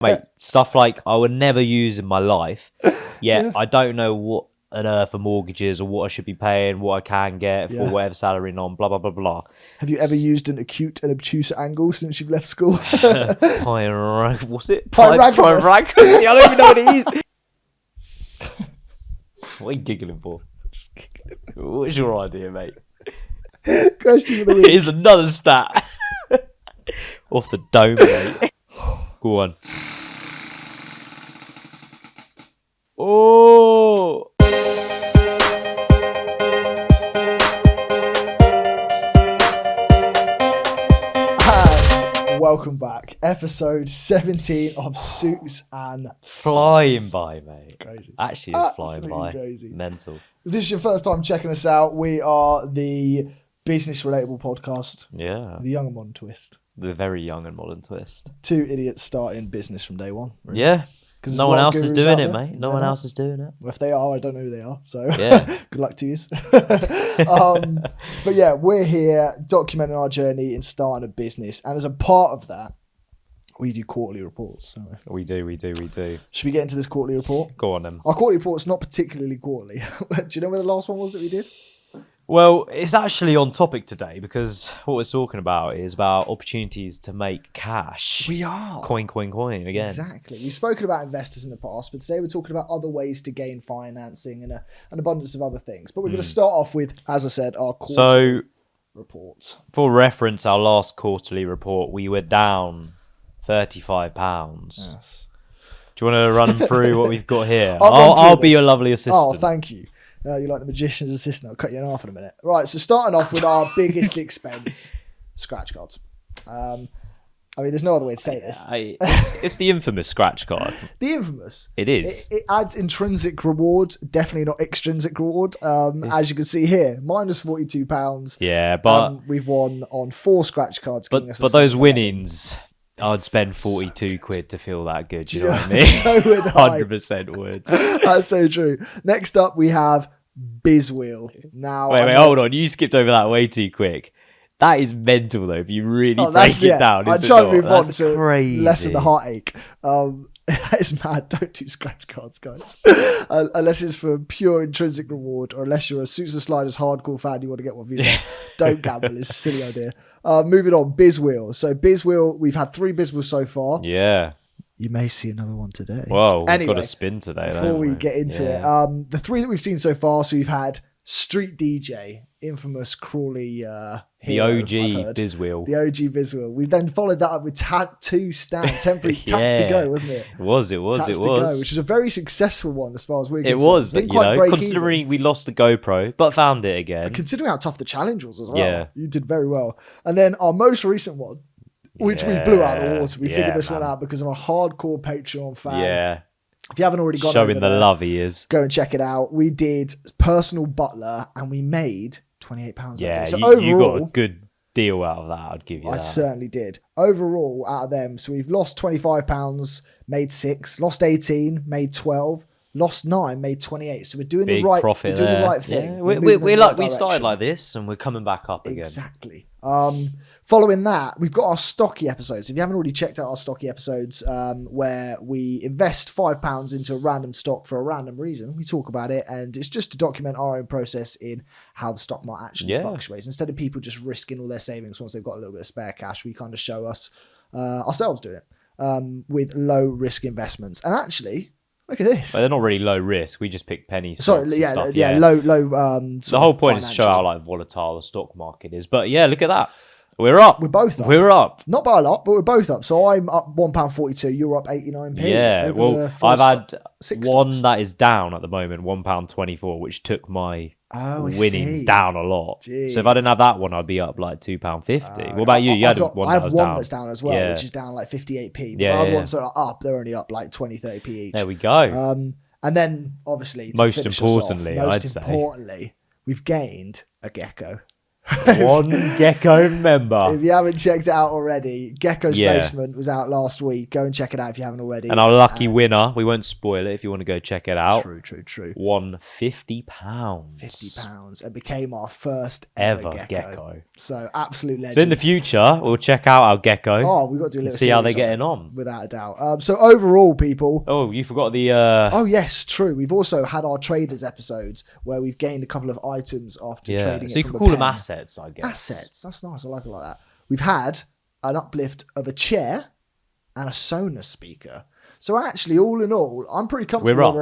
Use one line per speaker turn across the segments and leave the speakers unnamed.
Mate, stuff like I would never use in my life. Yeah. I don't know what on earth a mortgage is or what I should be paying, what I can get for whatever salary on, blah, blah, blah, blah.
Have you ever used an acute and obtuse angle since you've left school?
What's it?
Pyragonus.
I don't even know what it is. What are you giggling for? What's your idea, mate?
Question of the week.
Here's another stat. Off the dome, mate. Go on. Oh!
And welcome back. Episode 17 of Suits and
Flying
Science.
by, mate.
Crazy.
Actually, it's flying
Absolutely
by.
crazy.
Mental.
If this is your first time checking us out, we are the business relatable podcast.
Yeah.
The young and modern twist.
The very young and modern twist.
Two idiots starting business from day one. Really.
Yeah.
'Cause
No
there's a
one
lot of
else is
gurus
doing
out
it,
there.
mate. No one else is doing it.
Well, if they are, I don't know who they are. So
Yeah.
good luck to you. But yeah, we're here documenting our journey in starting a business. And as a part of that, we do quarterly reports. So
We do.
should we get into this quarterly report?
Go on, then.
Our quarterly report's not particularly quarterly. Do you know where the last one was that we did?
Well, it's actually on topic today because what we're talking about is about opportunities to make cash.
We are.
Coin again.
Exactly. We've spoken about investors in the past, but today we're talking about other ways to gain financing and an abundance of other things. But we're going to start off with, as I said, our quarterly report.
For reference, our last quarterly report, we were down £35.
Yes.
Do you want to run through what we've got here?
I'll run through
I'll be
this.
your lovely assistant.
Oh, thank you. You're like the magician's assistant. I'll cut you in half in a minute. Right, so starting off with our biggest expense, scratch cards. I mean, there's no other way to say this.
It's the infamous scratch card.
The infamous.
It is.
It adds intrinsic reward, definitely not extrinsic reward. As you can see here, minus £42.
Yeah, but
we've won on 4 scratch cards.
but those winnings, I'd spend 42 quid to feel that good. You know what I mean?
So would I.
100% would.
That's so true. Next up, we have BIZZ WHEEL. Now,
Wait, hold on. You skipped over that way too quick. That is mental, though, if you really break it down.
I'm
is it
trying
not?
to move on
That's
to
crazy.
lessen the heartache. That is mad. Don't do scratch cards, guys. Unless it's for pure intrinsic reward, or unless you're a Suits and Sliders hardcore fan, you want to get one for yourself. Don't gamble. It's a silly idea. Moving on, BIZZ WHEEL. So BIZZ WHEEL, we've had 3 BIZZ WHEEls so far.
Yeah.
You may see another one today.
Well, we've
Anyway,
got a spin today,
before
don't
we get into it, the 3 that we've seen so far, so we've had Street DJ, infamous Crawley
the
hero,
OG
I've heard.
BIZZ WHEEL.
The OG BIZZ WHEEL. We've then followed that up with Tattoo Stand, temporary Tats to Go, wasn't it?
It was.
Tats to Go, which was a very successful one as far as we're
It
concerned.
was,
Didn't quite break
considering we lost the GoPro, but found it again.
even. Considering how tough the challenge was as well.
Yeah.
You did very well. And then our most recent one, which we blew out of the water. We figured this one
man.
out because I'm a hardcore Patreon fan.
Yeah.
If you haven't already gone
Showing
over
the
there,
love he is.
go and check it out. We did personal butler and we made £28 that
Yeah,
day. So
you
overall,
got a good deal out of that, I'd give you
I
that.
certainly did. Overall, out of them, so we've lost £25, made 6, lost 18, made 12, lost 9, made 28. So we're doing
Big
the right
profit
we're doing
there.
the right thing.
Yeah,
We're
we
moving in the right
we started
direction.
like this and we're coming back up again.
Exactly. Following that, we've got our stocky episodes. If you haven't already checked out our stocky episodes, where we invest £5 into a random stock for a random reason, we talk about it, and it's just to document our own process in how the stock market actually fluctuates. Instead of people just risking all their savings once they've got a little bit of spare cash, we kind of show us ourselves doing it with low risk investments. And actually, look at this.
But they're not really low risk. We just pick penny stocks
Sorry,
and
yeah,
stuff.
yeah, low.
The whole point is to show how like volatile the stock market is. But yeah, look at that. We're up.
We're both up.
We're up.
Not by a lot, but we're both up. So I'm up £1.42. You're up 89p.
Yeah.
over
Well,
the 4
I've had
6
one
stocks.
that is down at the moment, £1.24, which took my
I
winnings
see.
down a lot.
Jeez.
So if I didn't have that one, I'd be up like £2.50. What about you? You
I've
had
got-
one
I
that
have
was
one
down.
that's down as well,
Yeah.
which is down like 58p. But
Yeah,
the other
yeah.
ones that are up, they're only up like 20, 30p each.
There we go.
And then, obviously, to
Most
finish us off,
importantly,
most
I'd say.
importantly, we've gained a gecko.
One Gecko member.
If you haven't checked it out already, Gecko's
Yeah.
Basement was out last week. Go and check it out if you haven't already.
And our lucky winner, we won't spoil it if you want to go check it out.
True.
Won £50.
£50 and became our first
ever
ever
Gecko.
So absolute legend.
So in the future, we'll check out our Gecko.
Oh, we've got to do a
and
little
see how they're
series
getting on.
without a doubt. So overall, people.
Oh, you forgot the.
Oh yes, true. We've also had our traders episodes where we've gained a couple of items after trading.
So you
it
could
from
call
a
them
pen.
assets, I guess.
Assets. That's nice. I like it like that. We've had an uplift of a chair and a Sonos speaker. So actually, all in all, I'm pretty comfortable.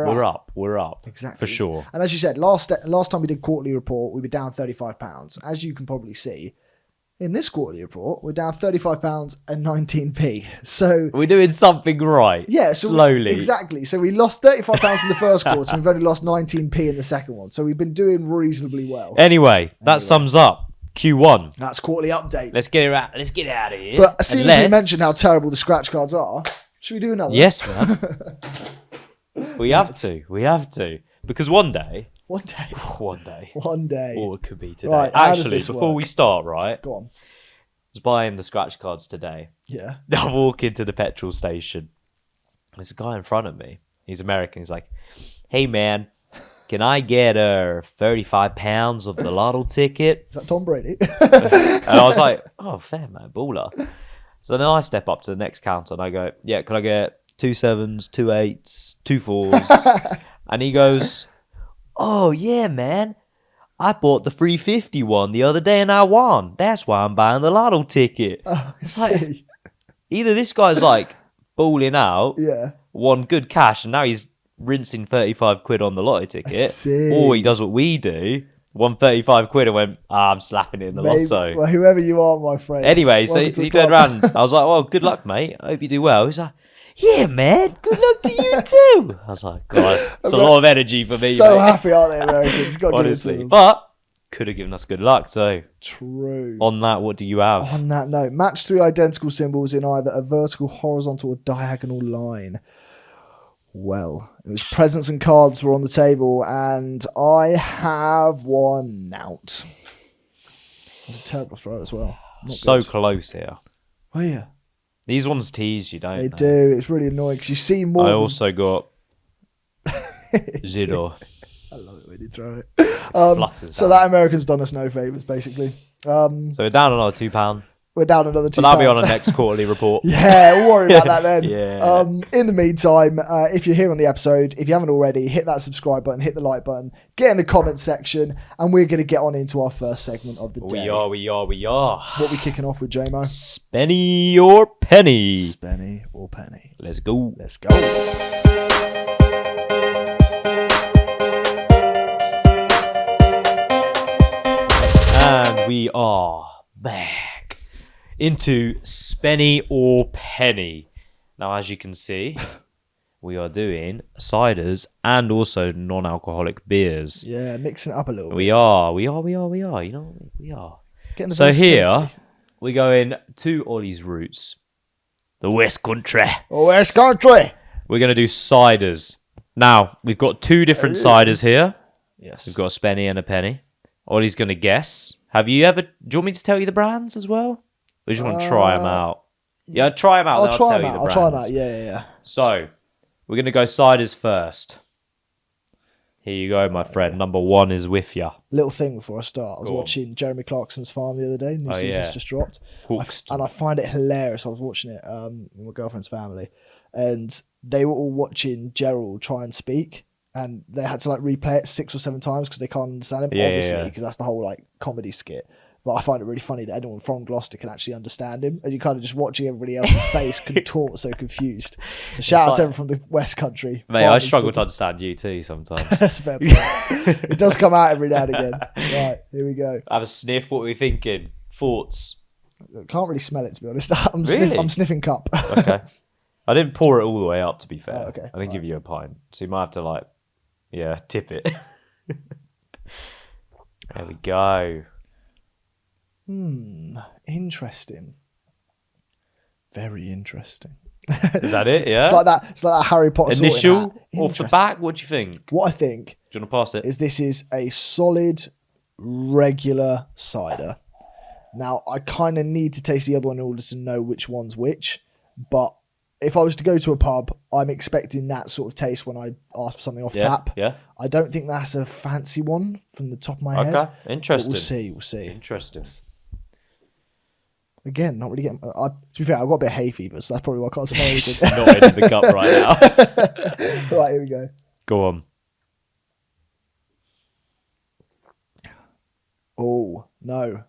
We're up.
Exactly.
For sure.
And as you said, last time we did quarterly report, we were down £35. As you can probably see, in this quarterly report, we're down £35 and 19p. So
we're doing something right.
Yeah, so
slowly.
Exactly. So we lost £35 in the first quarter, and we've only lost 19p in the second one. So we've been doing reasonably well.
Anyway, that sums up Q1.
That's quarterly update.
Let's get it out of here.
But as soon as we mentioned how terrible the scratch cards are, should we do another?
Yes, man. We have to. Because one day.
Or
it could be today.
Right, how does
actually,
this
before
work?
we start, right?
Go on.
I was buying the scratch cards today.
Yeah.
I walk into the petrol station. There's a guy in front of me. He's American. He's like, "Hey, man, can I get £35 of the lotto ticket?"
Is that Tom Brady?
And I was like, "Oh, fair, man, baller." So then I step up to the next counter and I go, "Yeah, can I get 2 7s, 2 8s, 2 4s?" And he goes, "Oh, yeah, man. I bought the 350 one the other day and I won. That's why I'm buying the lotto ticket."
Oh,
It's like, either this guy's like balling out,
yeah.
won good cash, and now he's rinsing 35 quid on the lotto ticket,
see.
or he does what we do, won 35 quid and went, I'm slapping it in the lotto.
Well, whoever you are, my friend.
Anyway, so
welcome to
he
the
turned
club.
around. I was like, "Well, good luck, mate. I hope you do well." He's like, "Yeah, man. Good luck to you too." I was like, God, it's a lot of energy for me,
So
mate.
happy, aren't they, Americans? Got to give it to
Honestly.
them.
But could have given us good luck. So
True.
on that, what do you have?
On that note, match 3 identical symbols in either a vertical, horizontal, or diagonal line. Well, it was presents and cards were on the table, and I have one out. It's a terrible throw as well. Not
So
good.
close here.
Oh yeah,
These ones tease you, don't
they
they?
do. It's really annoying because you see more.
I
than-
also got Zero.
I love it when you throw it.
Flutters
So
out.
that American's done us no favors, basically.
So we're down another £2.
We're down another £2.
But I'll be on a next quarterly report.
Yeah, we'll worry about that then.
Yeah.
In the meantime, if you're here on the episode, if you haven't already, hit that subscribe button, hit the like button, get in the comment section, and we're going to get on into our first segment of the day.
We are.
What are we kicking off with, JMO?
Spenny or Penny?
Spenny or Penny?
Let's go.
Let's go.
And we are back into Spenny or Penny. Now, as you can see, we are doing ciders and also non-alcoholic beers.
Yeah, mixing it up a little bit.
We are. You know, we are.
Getting the
So here,
versatility.
we're going to Ollie's roots, the West Country.
West Country.
We're going to do ciders. Now, we've got 2 different ciders here.
Yes.
We've got a Spenny and a Penny. Ollie's going to guess. Do you want me to tell you the brands as well? Or do you just want to try them out? Yeah, try them out. Then I'll tell you the
I'll
brands.
try them out. Yeah.
So, we're going to go ciders first. Here you go, my friend. Number 1 is with ya.
Little thing before I start. I was
Go on.
watching Jeremy Clarkson's Farm the other day. New season's
yeah.
just dropped.
Hooked.
And I find it hilarious. I was watching it with my girlfriend's family, and they were all watching Gerald try and speak, and they had to like replay it 6 or 7 times because they can't understand him.
Yeah,
obviously,
yeah.
because that's the whole like comedy skit. But I find it really funny that anyone from Gloucester can actually understand him, and you kind of just watching everybody else's face contort so confused. So shout out to everyone from the West Country.
Mate, I
Farmers
struggle to
football.
understand you too sometimes.
That's a fair point. It does come out every now and again. Right, here we go.
Have a sniff. What are we thinking? Thoughts?
Can't really smell it, to be honest. I'm
Really?
sniffing cup.
Okay. I didn't pour it all the way up, to be fair.
Oh, okay.
I didn't give you a pint. So you might have to, tip it. There we go.
Interesting. Very interesting.
Is that it? Yeah?
It's like that Harry Potter sorting
Initial
hat.
off the
Interesting.
back? What do you think?
What I think
Do you want to pass it?
is this is a solid, regular cider. Now, I kind of need to taste the other one in order to know which one's which. But if I was to go to a pub, I'm expecting that sort of taste when I ask for something off tap.
Yeah.
I don't think that's a fancy one from the top of my head.
Okay. Interesting.
We'll see.
Interesting.
Again, not really getting... to be fair, I've got a bit of hay fever, so that's probably why I can't smell
It's
anything.
not in the cup right now.
Right, here we go.
Go on.
Oh, no.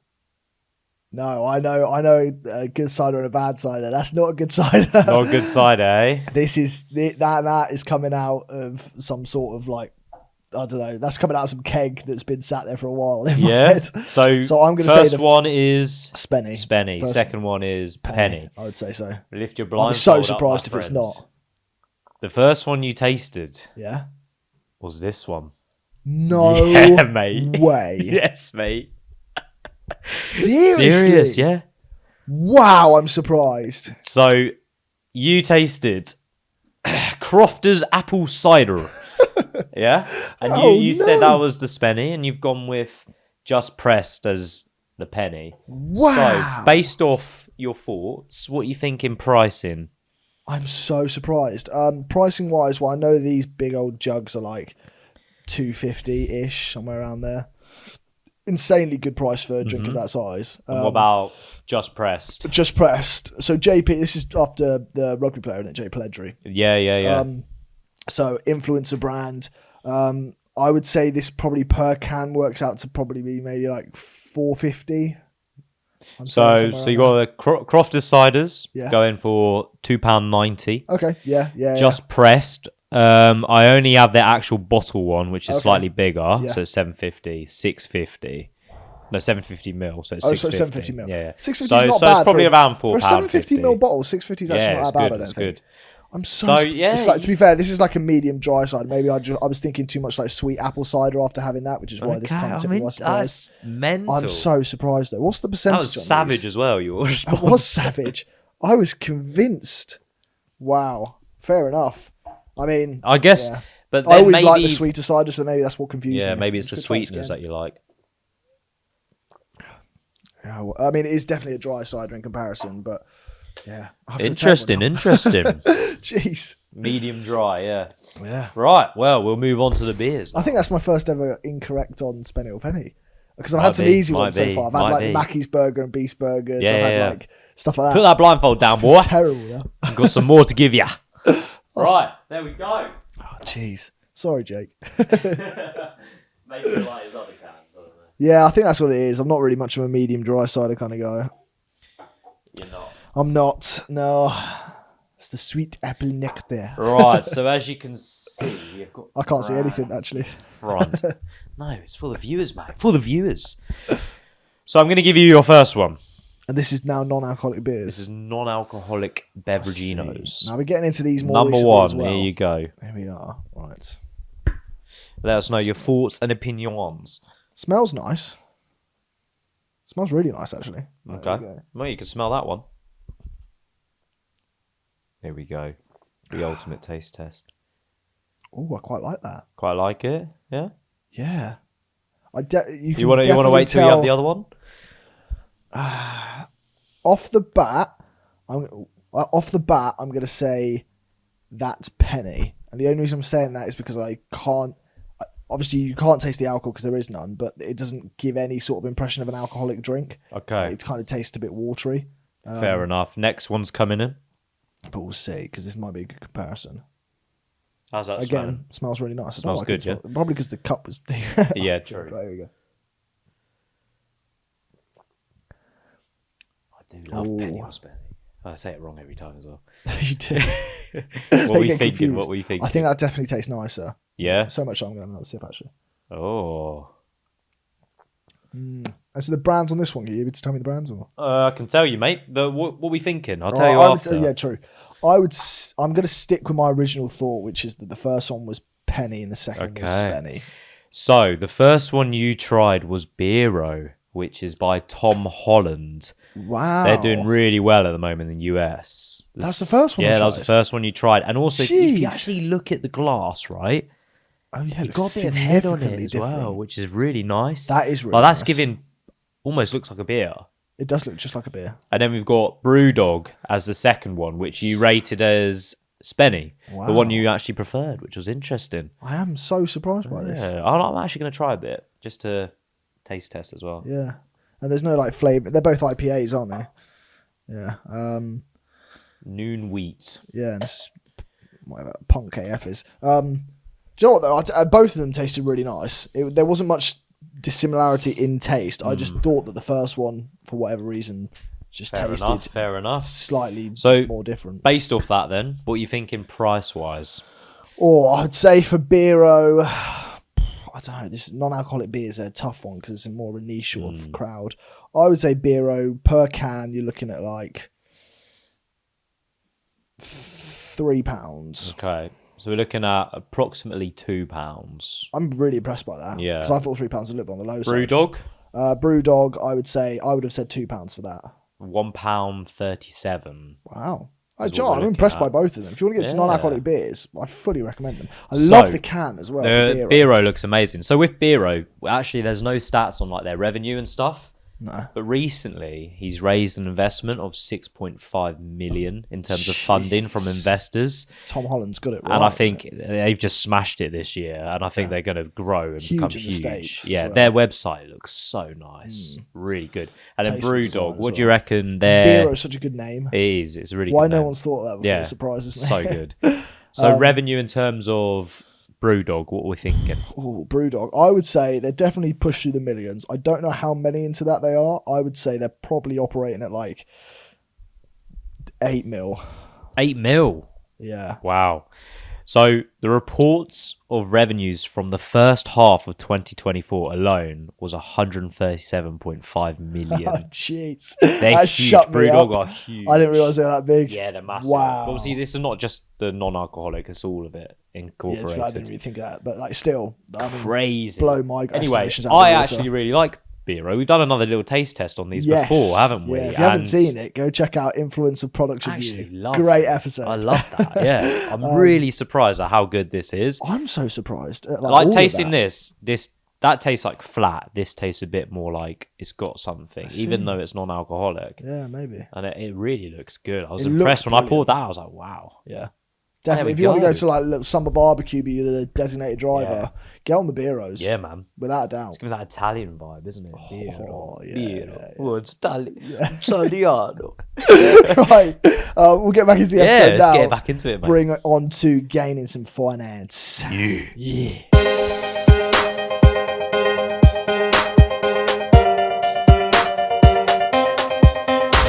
No, I know a good cider and a bad cider. That's not a good cider.
Not a good cider, eh?
This is that is coming out of some sort of like, I don't know. That's coming out of some keg that's been sat there for a while. In my head.
So
I'm going to say
first one is
Spenny.
Second one is Penny.
I would say so.
Lift your
I'd
blindfold
be so
up,
surprised
my
if it's
friends.
not.
The first one you tasted
Yeah.
was this one.
No
Yeah, mate.
way.
Yes, mate.
Seriously?
Serious, yeah.
Wow, I'm surprised.
So you tasted Crofter's apple cider. Yeah? And you said that was the Spenny, and you've gone with just pressed as the Penny.
Wow.
So based off your thoughts, what you think in pricing?
I'm so surprised. Pricing wise, well, I know these big old jugs are like $2.50-ish, somewhere around there. Insanely good price for a drink of that size.
And what about just pressed?
Just pressed. So JP, this is after the rugby player, isn't it? Jay Pelledri.
Yeah.
So influencer brand. I would say this probably per can works out to probably be maybe like $4.50.
So you got the Crofter's ciders going for £2.90.
Okay, yeah.
Just pressed. I only have the actual bottle one, which is slightly bigger, so it's $7.50, $6.50. No, 750 ml, so it's $6.50.
So 750 ml.
Yeah.
650
so,
is not
so
bad
it's probably around £4.
For a 750 ml bottle, 650 is actually not that bad, I don't think.
Good.
I'm so it's like, to be fair, this is like a medium dry cider. Maybe I was thinking too much like sweet apple cider after having that, which is why this time took me by surprise.
That's mental.
I'm so surprised though. What's the percentage?
That was savage as well. Your response.
That was savage. I was convinced. Wow. Fair enough. I mean,
I guess, but then
I always
maybe,
like the sweeter cider, so maybe that's what confused me.
Yeah, maybe it's the sweetness that you like.
Yeah, well, I mean, it is definitely a dry cider in comparison, but yeah.
Interesting.
Jeez.
Medium dry, yeah.
Yeah.
Right, well, we'll move on to the beers now.
I think that's my first ever incorrect on Spenny or Penny. Because I've had some easy ones so far. I've had like Mackey's Burger and Beast Burgers. I've had like stuff like that.
Put that blindfold down, boy.
Terrible, yeah.
I've got some more to give you. Right, there we go.
Oh, jeez. Sorry, Jake.
Maybe like his other cans, I don't know.
Yeah, I think that's what it is. I'm not really much of a medium dry cider kind of guy.
You're not.
I'm not. No. It's the sweet apple nectar.
Right, so as you can see, you've got.
I can't see anything actually.
Front. No, it's for the viewers, mate. For the viewers. So I'm going to give you your first one.
And this is now non-alcoholic beers.
This is non-alcoholic Beveraginos.
Now we're getting into these more
Number
recently
one,
as well.
here you go.
Here we are. Right.
Let us know your thoughts and opinions.
Smells nice. Smells really nice, actually.
Okay. Well, you can smell that one. Here we go. The ultimate taste test.
Oh, I quite like that.
Quite like it, yeah?
Yeah.
You want to wait till you have the other one?
Off the bat, I'm going to say that's Penny. And the only reason I'm saying that is because I can't... Obviously, you can't taste the alcohol because there is none, but it doesn't give any sort of impression of an alcoholic drink.
Okay.
It kind of tastes a bit watery.
Fair enough. Next one's coming in.
But we'll see, because this might be a good comparison.
How's that
Again, smells really nice.
Smells good, yeah?
Probably because the cup was...
Yeah, true.
Right, here we go.
I do love Penny or Spenny. I say it wrong every time as well.
You do.
What were you thinking? What were you thinking?
I think that definitely tastes nicer.
Yeah?
So much so I'm going to have another sip, actually.
Oh.
And so the brands on this one, are you able to tell me the brands? Or?
I can tell you, mate. But what are we thinking? I'll tell you after.
Yeah, true. I'm going to stick with my original thought, which is that the first one was Penny and the second was Spenny.
So the first one you tried was Beero, which is by Tom Holland.
Wow.
They're doing really well at the moment in the US.
That's the first one.
Yeah, that was the first one you tried. And also, if you actually look at the glass, right?
Oh, yeah,
you've got a bit of head on it as well, which is really nice.
That is really
nice. That's
nice.
giving, almost looks like a beer.
It does look just like a beer.
And then we've got Brewdog as the second one, which you rated as Spenny, the one you actually preferred, which was interesting.
I am so surprised by this.
Yeah, I'm actually going to try a bit just to taste test as well.
Yeah, and there's no like flavour. They're both IPAs, aren't they? Yeah.
Noon wheat.
Yeah, and this is whatever punk AF is. Do you know what though? Both of them tasted really nice. There wasn't much dissimilarity in taste. I just thought that the first one, for whatever reason, just tasted
fair enough.
Slightly more different.
Based off that, then, what are you thinking price wise?
I'd say for Beero, I don't know. This non-alcoholic beers are a tough one because it's a more of a niche sort of crowd. I would say Beero per can, you're looking at like £3.
Okay. So we're looking at approximately £2.
I'm really impressed by that.
Yeah.
Because I thought £3 was a little bit on the low side.
Brewdog?
Brewdog, I would have said £2 for that.
£1.37.
Wow. I'm impressed by both of them. If you want to get to non-alcoholic beers, I fully recommend them. I love the can as well.
The Beero looks amazing. So with Beero, actually there's no stats on like their revenue and stuff.
No.
But recently, he's raised an investment of 6.5 million in terms of funding from investors.
Tom Holland's got it right.
And I think they've just smashed it this year. And I think they're going to grow and become huge.
States
yeah, their website looks so nice. Really good. And then Brewdog, what do you reckon?
Beero is such a good name.
It is. It's a really
Why
good
no
name.
one's thought of that before?
Yeah,
it surprises me.
So good. So revenue in terms of Brewdog, what are we thinking?
Oh, Brewdog. I would say they're definitely pushed through the millions. I don't know how many into that they are. I would say they're probably operating at like 8 mil.
8 mil?
Yeah.
Wow. So the reports of revenues from the first half of 2024 alone was 137.5 million.
Oh, jeez.
They're huge. Brewdog are huge.
I didn't realise they were that big.
Yeah, they're massive.
Wow.
Obviously, this is not just the non-alcoholic, it's all of it incorporated.
Yeah, I didn't really think of that, but like still.
Crazy.
Blow my
Anyway,
estimations out of the
I
water.
actually really like Beero. We've done another little taste test on these before, haven't we?
Yeah, if you haven't seen it, go check out Influence of Products Review. Great episode.
I love that. Yeah, I'm really surprised at how good this is.
I'm so surprised. At,
like tasting this that tastes like flat. This tastes a bit more like it's got something, even though it's non-alcoholic.
Yeah, maybe.
And it really looks good. I was impressed when I poured that. I was like, wow.
Yeah. Definitely. If you want to go to like a little summer barbecue, be the designated driver, get on the Beeros.
Yeah, man.
Without a doubt.
It's giving that Italian vibe, isn't it?
Oh, yeah.
Beero. Oh, it's Italiano.
Right. We'll get back into the episode
let's
now.
get back into it, man.
Bring it on to gaining some finance.
Yeah.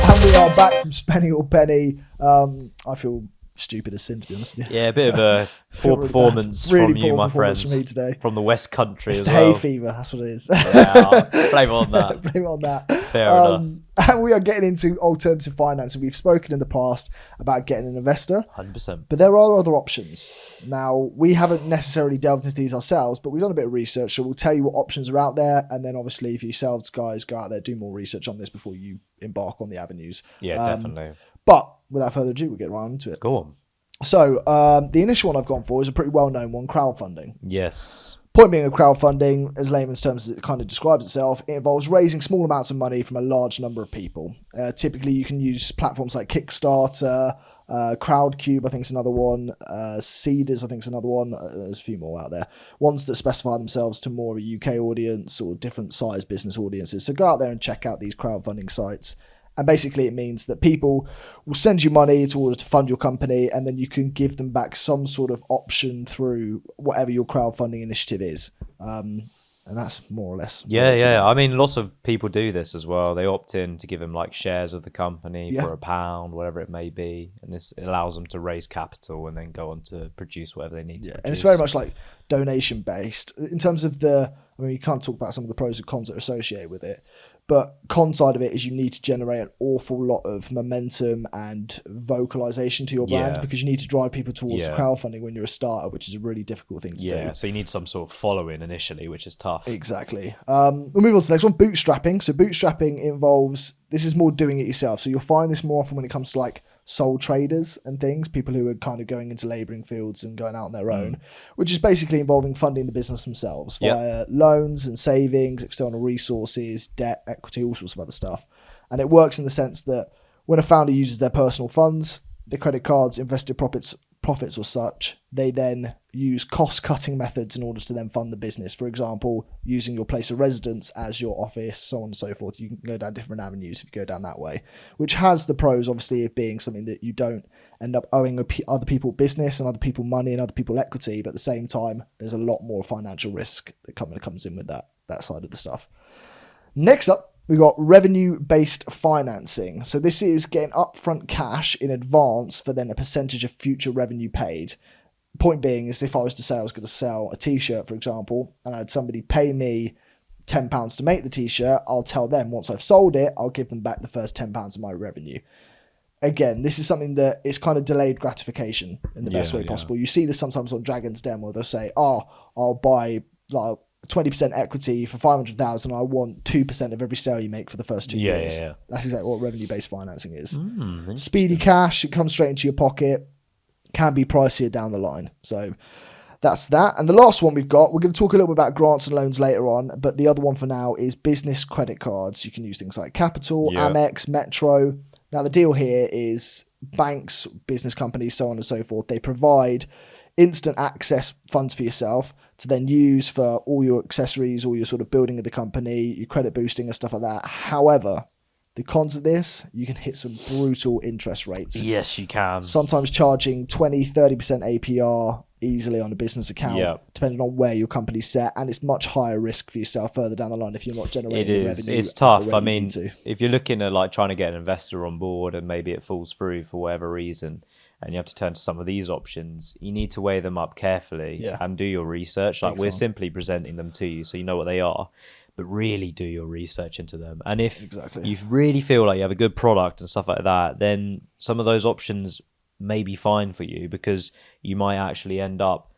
And we are back from Spenny or Penny. I feel stupid as sin, to be honest with you.
Yeah, a bit of a poor performance from you, my friends.
From me today.
From the West Country
it's
as
the
well.
hay fever, that's what it is.
Yeah, blame on that.
Blame on that.
Fair enough.
And we are getting into alternative finance. And we've spoken in the past about getting an investor.
100%.
But there are other options. Now, we haven't necessarily delved into these ourselves, but we've done a bit of research. So we'll tell you what options are out there. And then obviously, if yourselves guys go out there, do more research on this before you embark on the avenues.
Yeah, definitely.
But without further ado, we'll get right into it.
Go on.
So the initial one I've gone for is a pretty well-known one, crowdfunding.
Yes.
Point being of crowdfunding, as layman's terms it kind of describes itself, it involves raising small amounts of money from a large number of people. Typically, you can use platforms like Kickstarter, Crowdcube, I think is another one, Seeders, I think is another one. There's a few more out there. Ones that specify themselves to more of a UK audience or different size business audiences. So go out there and check out these crowdfunding sites. And basically it means that people will send you money in order to fund your company, and then you can give them back some sort of option through whatever your crowdfunding initiative is. And that's more or less.
Yeah. I mean, lots of people do this as well. They opt in to give them like shares of the company for £1, whatever it may be. And this allows them to raise capital and then go on to produce whatever they need to produce.
And it's very much like donation based in terms of you can't talk about some of the pros and cons that are associated with it, but con side of it is you need to generate an awful lot of momentum and vocalization to your brand because you need to drive people towards crowdfunding when you're a starter, which is a really difficult thing to do.
Yeah, so you need some sort of following initially, which is tough.
Exactly. We'll move on to the next one, bootstrapping. So bootstrapping involves, this is more doing it yourself. So you'll find this more often when it comes to like sole traders and things, people who are kind of going into labouring fields and going out on their own, which is basically involving funding the business themselves via loans and savings, external resources, debt, equity, all sorts of other stuff. And it works in the sense that when a founder uses their personal funds, the credit cards, invested profits or such, they then use cost-cutting methods in order to then fund the business. For example, using your place of residence as your office, so on and so forth. You can go down different avenues if you go down that way, which has the pros, obviously, of being something that you don't end up owing other people business and other people money and other people equity, but at the same time, there's a lot more financial risk that comes in with that side of the stuff. Next up, we got revenue-based financing. So this is getting upfront cash in advance for then a percentage of future revenue paid. Point being is if I was to say I was going to sell a t-shirt, for example, and I had somebody pay me £10 to make the t-shirt, I'll tell them once I've sold it, I'll give them back the first £10 of my revenue. Again, this is something that is kind of delayed gratification in the best way possible. You see this sometimes on Dragon's Den where they'll say, I'll buy like 20% equity for 500,000. I want 2% of every sale you make for the first 2 years. Yeah. That's exactly what revenue-based financing is. Speedy cash, it comes straight into your pocket, can be pricier down the line. So that's that. And the last one we're going to talk a little bit about grants and loans later on, but the other one for now is business credit cards. You can use things like Capital, Amex, Metro. Now the deal here is banks, business companies, so on and so forth, they provide instant access funds for yourself to then use for all your accessories, all your sort of building of the company, your credit boosting and stuff like that. However, the cons of this, you can hit some brutal interest rates.
Yes, you can.
Sometimes charging 20, 30% APR easily on a business account, depending on where your company's set. And it's much higher risk for yourself further down the line if you're not generating revenue.
It's tough. I mean, if you're looking at like trying to get an investor on board and maybe it falls through for whatever reason, and you have to turn to some of these options, you need to weigh them up carefully and do your research. Like we're simply presenting them to you so you know what they are, but really do your research into them. And if you really feel like you have a good product and stuff like that, then some of those options may be fine for you because you might actually end up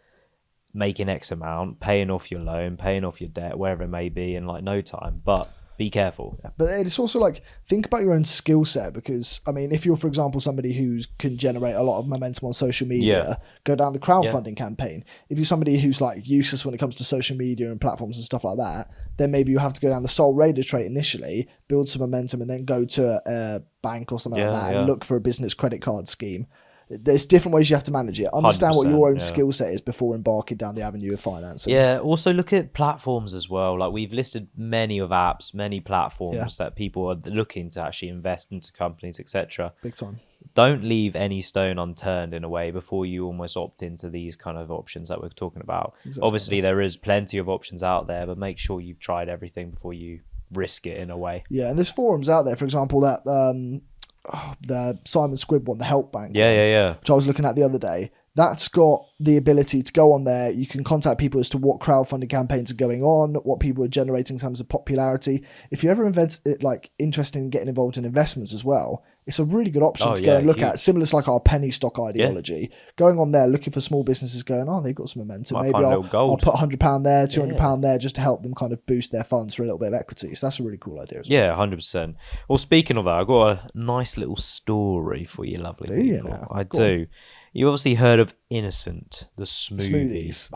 making X amount, paying off your loan, paying off your debt, wherever it may be in like no time. But be careful.
But it's also like, think about your own skill set, because I mean, if you're, for example, somebody who can generate a lot of momentum on social media, go down the crowdfunding campaign. If you're somebody who's like useless when it comes to social media and platforms and stuff like that, then maybe you have to go down the sole trader trait initially, build some momentum, and then go to a bank or something like that and look for a business credit card scheme. There's different ways you have to manage it. Understand what your own skill set is before embarking down the avenue of financing.
Yeah, also look at platforms as well. Like we've listed many of apps, many platforms that people are looking to actually invest into companies, etc.
Big time.
Don't leave any stone unturned in a way before you almost opt into these kind of options that we're talking about. Exactly. Obviously, there is plenty of options out there, but make sure you've tried everything before you risk it in a way.
Yeah, and there's forums out there, for example, that... the Simon Squibb one, the Help Bank one, which I was looking at the other day. That's got the ability to go on there. You can contact people as to what crowdfunding campaigns are going on, what people are generating in terms of popularity. If you're ever interested in getting involved in investments as well, it's a really good option to go and look at. Similar to like our penny stock ideology. Going on there, looking for small businesses going, they've got some momentum. Maybe I'll put £100 there, £200 there, just to help them kind of boost their funds for a little bit of equity. So that's a really cool idea as well.
Yeah, 100%. Well, speaking of that, I've got a nice little story for you lovely people. You now? I do. You obviously heard of Innocent, the smoothies.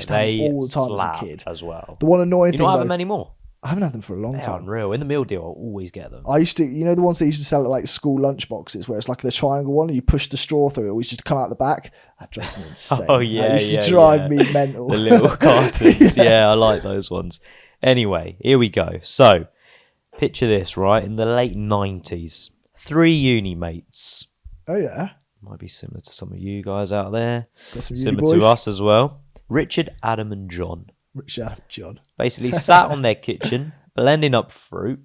They
all the time
slap
as a kid
as well.
The one annoying thing,
you don't have them anymore?
I haven't had them for a long time.
Unreal. In the meal deal, I'll always get them.
I used to, the ones they used to sell at like school lunch boxes where it's like the triangle one and you push the straw through it, always just come out the back. That drove me insane. That used to drive me mental.
The little cartons. I like those ones. Anyway, here we go. So, picture this, right? In the late 90s, 3 uni mates.
Oh, yeah.
Might be similar to some of you guys out there.
Got some
similar to us as well. Richard, Adam and John. Basically sat on their kitchen, blending up fruit,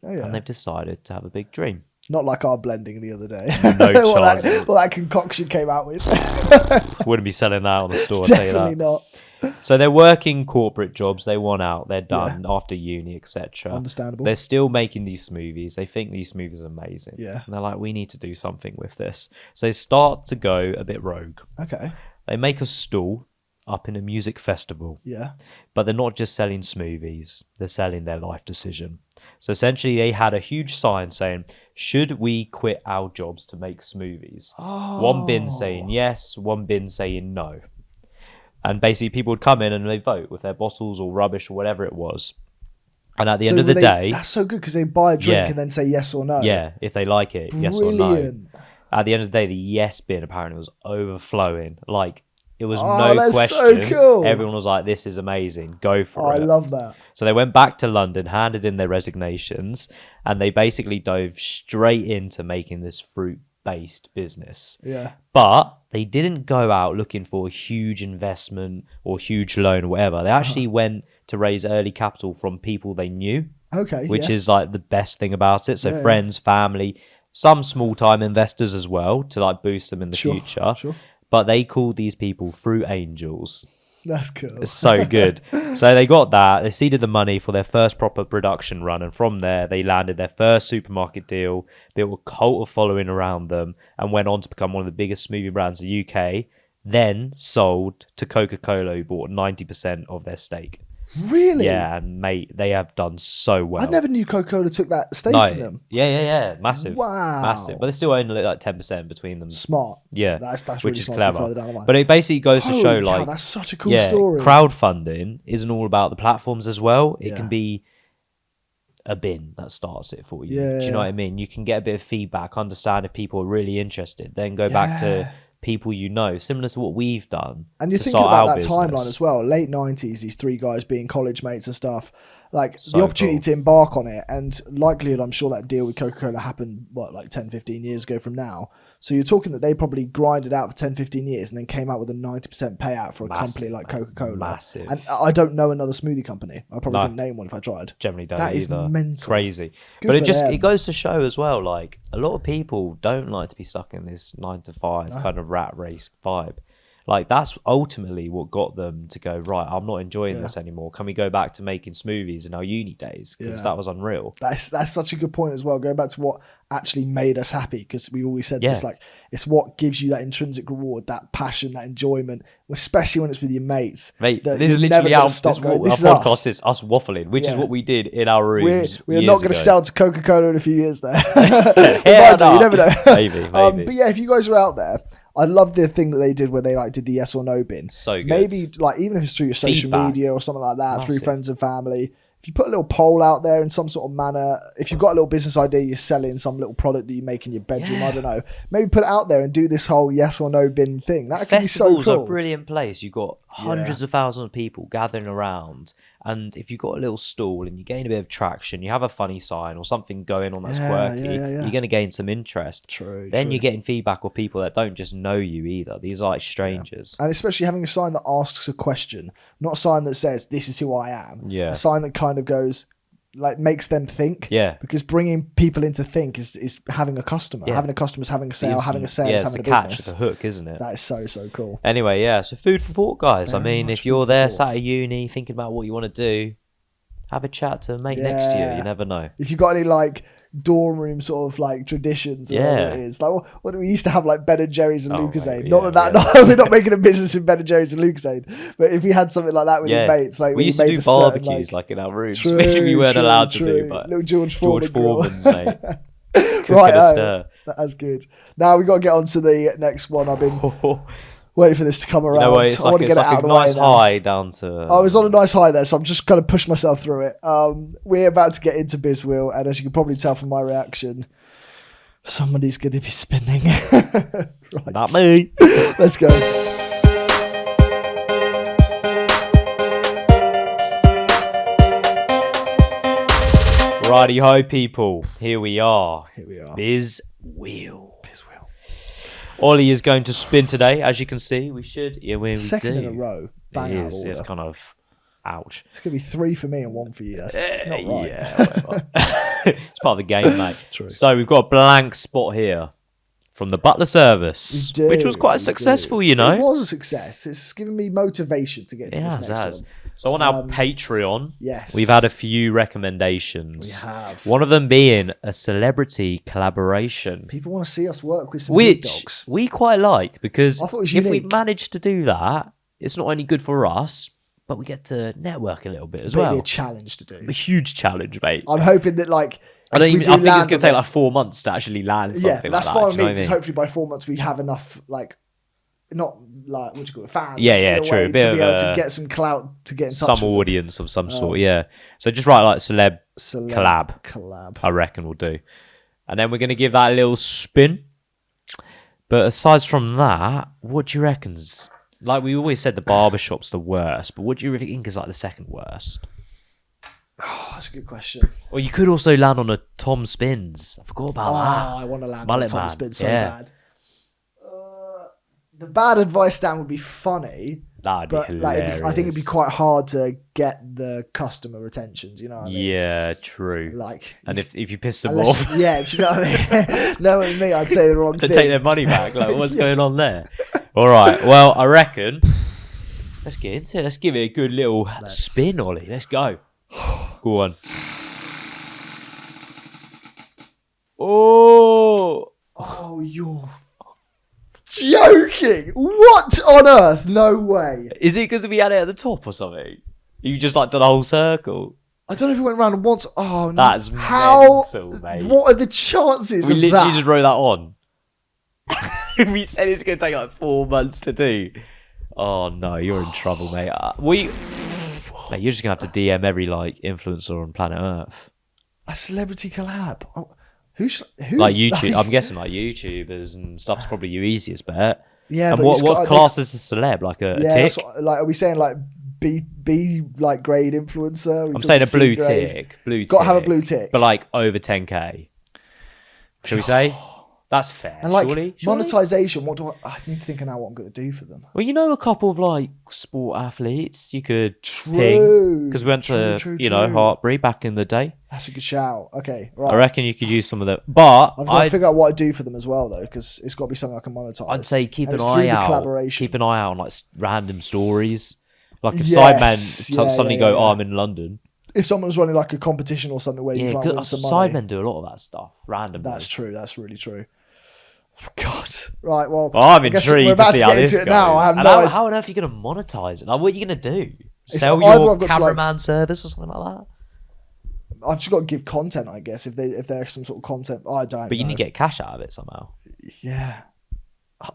and they've decided to have a big dream.
Not like our blending the other day.
No chance.
What that concoction came out with.
Wouldn't be selling that on the store.
Definitely not.
So they're working corporate jobs. They want out. They're done after uni, etc.
Understandable.
They're still making these smoothies. They think these smoothies are amazing.
Yeah.
And they're like, we need to do something with this. So they start to go a bit rogue.
Okay.
They make a stall up in a music festival.
Yeah.
But they're not just selling smoothies. They're selling their life decision. So essentially they had a huge sign saying, should we quit our jobs to make smoothies? One bin saying yes, one bin saying no. And basically people would come in and they vote with their bottles or rubbish or whatever it was. And at the end of the day,
that's so good because they buy a drink
Yeah.
and then say yes or no.
yeah, if they like it, yes or no.
Brilliant.
At the end of the day, the yes bin apparently was overflowing. Like, it was
Oh,
no
that's
question.
so cool.
Everyone was like, this is amazing. Go for
Oh,
it.
I love that.
So they went back to London, handed in their resignations, and they basically dove straight into making this fruit-based business.
Yeah.
But they didn't go out looking for a huge investment or huge loan or whatever. They actually went to raise early capital from people they knew,
Okay.
which
yeah.
is like the best thing about it. So
Yeah,
friends, family, some small-time investors as well to like boost them in the
Sure,
future.
sure.
But they called these people fruit angels.
That's cool.
It's so good. So they got that. They seeded the money for their first proper production run. And from there, they landed their first supermarket deal, built a cult of following around them, and went on to become one of the biggest smoothie brands in the UK. Then sold to Coca-Cola, who bought 90% of their stake.
Really?
Yeah, and mate, they have done so well.
I never knew Coca-Cola took that stake in them.
Yeah. Massive.
Wow.
Massive. But they still own like 10% between them.
Smart.
Yeah.
That's
which
really
is
smart
clever.
further down the line.
But it basically goes to
Holy
show,
cow,
like,
that's such a cool story.
crowdfunding isn't all about the platforms as well. It
Yeah.
can be a bin that starts it for you.
Yeah.
Do you know what I mean? You can get a bit of feedback, understand if people are really interested, then go back to people you know, similar to what we've done.
And you're
to
thinking
start
about
our
that
business.
timeline as well. Late 90s, these three guys being college mates and stuff. Like,
So
the opportunity
cool.
to embark on it, and likelihood, I'm sure that deal with Coca-Cola happened, like 10, 15 years ago from now. So you're talking that they probably grinded out for 10, 15 years and then came out with a 90% payout for a company like Coca-Cola.
Massive.
And I don't know another smoothie company. I probably
No.
couldn't name one if I tried.
Generally don't
That is
either.
mental.
Crazy.
Good
But
for them.
it goes to show as well, like, a lot of people don't like to be stuck in this 9 to 5 kind of rat race vibe. Like, that's ultimately what got them to go, right, I'm not enjoying this anymore. Can we go back to making smoothies in our uni days? Because that was unreal.
That's such a good point as well. Going back to what actually made us happy, because we always said this,
Yeah.
like, it's what gives you that intrinsic reward, that passion, that enjoyment, especially when it's with your mates.
Mate,
that
this is
you're never
literally
gonna
our,
stop
this,
going,
our
"This is
podcast
us."
is us waffling, which is
Yeah.
what we did in our rooms.
We're
years
not going to
ago.
sell to Coca-Cola in a few years there.
Yeah,
Might do, you never know.
Maybe.
But yeah, if you guys are out there, I love the thing that they did where they like did the yes or no bin.
So good.
Maybe like even if it's through your social
Feedback.
media or something like that, through
Massive.
friends and family. If you put a little poll out there in some sort of manner, if you've got a little business idea, you're selling some little product that you make in your bedroom, I don't know. Maybe put it out there and do this whole yes or no bin thing. That could be so
Festivals are
cool.
a brilliant place. You've got hundreds of thousands of people gathering around. And if you've got a little stall and you gain a bit of traction, you have a funny sign or something going on that's quirky,
yeah.
you're going to gain some interest.
True.
Then you're getting feedback of people that don't just know you either. These are like strangers.
And especially having a sign that asks a question, not a sign that says, this is who I am.
Yeah.
A sign that kind of goes, like, makes them think.
Yeah.
Because bringing people in to think is having a customer.
Yeah.
Having a customer is having a sale. Having a sale
yeah,
is
it's
having
the
a
catch,
business.
the hook, isn't it?
That is so cool.
Anyway, yeah, so food for thought, guys. I
Very
mean,
much
if you're
food for
there
thought.
sat at uni thinking about what you want to do, have a chat to a mate next to you.
Yeah.
You never know.
If you've got any like dorm room sort of like traditions, or whatever it is, like what do we used to have, like Ben and Jerry's and
Oh,
Lucozade.
mate,
Not
yeah,
that we're not making a business in Ben and Jerry's and Lucozade, but if we had something like that with your mates, like
we
when
used
you
to
made
do
a certain,
barbecues like in our rooms,
True,
which we weren't
true,
allowed to
true.
do. But
Little George Foreman grill.
Foreman's, mate. Cooking
Right,
a stir.
that's good. Now we got to get on to the next one. I've been waiting for this to come around.
No way, it's
I want
like,
to get it out
a
of the way
nice
now.
high down to.
I was on a nice high there, so I'm just going to push myself through it. We're about to get into BIZZ WHEEL, and as you can probably tell from my reaction, somebody's going to be spinning. Right.
Not me.
Let's go.
Righty ho, people. Here we are.
Here we are.
BIZZ WHEEL.
BIZZ WHEEL.
Ollie is going to spin today, as you can see. We should. Yeah, we
Second
do.
in a row. Bang
It
out of
is.
order.
It's kind of ouch.
It's going to be 3 for me and 1 for you. That's not right.
Yeah, whatever. It's part of the game, mate.
True.
So we've got a blank spot here from the butler service,
We do,
which was quite
we
successful,
do.
you know.
It was a success. It's given me motivation to get to
Yeah,
this
it
next
has.
one.
So on our Patreon,
Yes.
we've had a few recommendations.
We have.
One of them being a celebrity collaboration,
People want to see us work with some big
which
dogs.
we quite like because
I thought it was
if we
unique.
manage to do that, it's not only good for us, but we get to network a little bit as
Maybe
well.
a challenge to do.
A huge challenge, mate.
I'm hoping that like
I don't
if we
even.
do
I think it's
land
going
on
to take
it-
like 4 months to actually land something
yeah, that's
like
fine
that.
with
Do you know
me
what I
because
mean?
hopefully by 4 months we have enough like not like what do you call it, fans.
Yeah,
in a
true.
way,
A bit
to
of
be able
a-
to get some clout to get in touch
Some
with
audience of some sort, yeah. So just write like celeb
them.
collab. I reckon we'll do. And then we're going to give that a little spin. But aside from that, what do you reckon? Like we always said, the barbershop's the worst. But what do you really think is like the second worst?
Oh, that's a good question.
Or you could also land on a Tom Spins. I forgot about that.
I want to land
Mullet
on Tom
man,
Spin so
yeah.
bad. The bad advice stand would be funny,
That'd
but
be
like
hilarious.
I think it'd be quite hard to get the customer retention. Do you know what I mean?
Yeah, true.
Like,
And if you piss them
unless
off,
yeah, do you know what I mean? Knowing me, I'd say the wrong
they
thing.
take their money back. Like, what's going on there? All right. Well, I reckon let's get into it. Let's give it a good little spin, Ollie. Let's go. Go on. Oh.
Oh, you're joking! What on earth? No way!
Is it because we had it at the top or something? You just like done a whole circle.
I don't know if it went round once. Oh, no.
That's
How?
mental, mate.
What are the chances
We
of
literally
that?
just wrote that on. We said it's going to take like 4 months to do. Oh no, you're in trouble, mate. Mate, you're just going to have to DM every like influencer on planet Earth.
A celebrity collab. Oh, who?
Like YouTube. I'm guessing like YouTubers and stuff's probably your easiest bet.
Yeah,
And
but it's
what
gotta
class is a celeb? Like a
Yeah,
tick?
that's what- like are we saying like B like grade influencer?
I'm saying a
C
blue
grade?
tick. Blue tick.
Got to have a blue tick.
But like over 10k. Shall we say? That's fair.
And like
surely?
monetization, what do I need to think of now what I'm going to do for them.
Well, you know, a couple of like sport athletes you could
True.
ping because we went to
True,
you know
true.
Hartbury back in the day.
That's a good shout. Okay, right.
I reckon you could use some of them, but
I've got to figure out what I do for them as well though, because it's got to be something I can monetize.
I'd say keep
And
an
it's through
eye
the
out.
collaboration.
Keep an eye out on like random stories. Like if
Yes,
Sidemen
yeah,
suddenly
yeah,
go,
yeah.
"Oh, I'm in London."
If someone's running like a competition or something where you
Yeah,
can't win
because
some money.
Sidemen do a lot of that stuff randomly.
That's true. That's really true. God. Right. Well,
I'm
I guess
intrigued
we're about
to see
to
how
get
this
into
goes.
it now. I have
And
no
how,
idea.
how on earth are you going to monetize it? Like, what are you going to do?
It's
Sell
either
your
I've got to, like-
cameraman service or something like that?
I've just got to give content, I guess. If there's some sort of content, I don't.
But you
know.
need to get cash out of it somehow.
Yeah.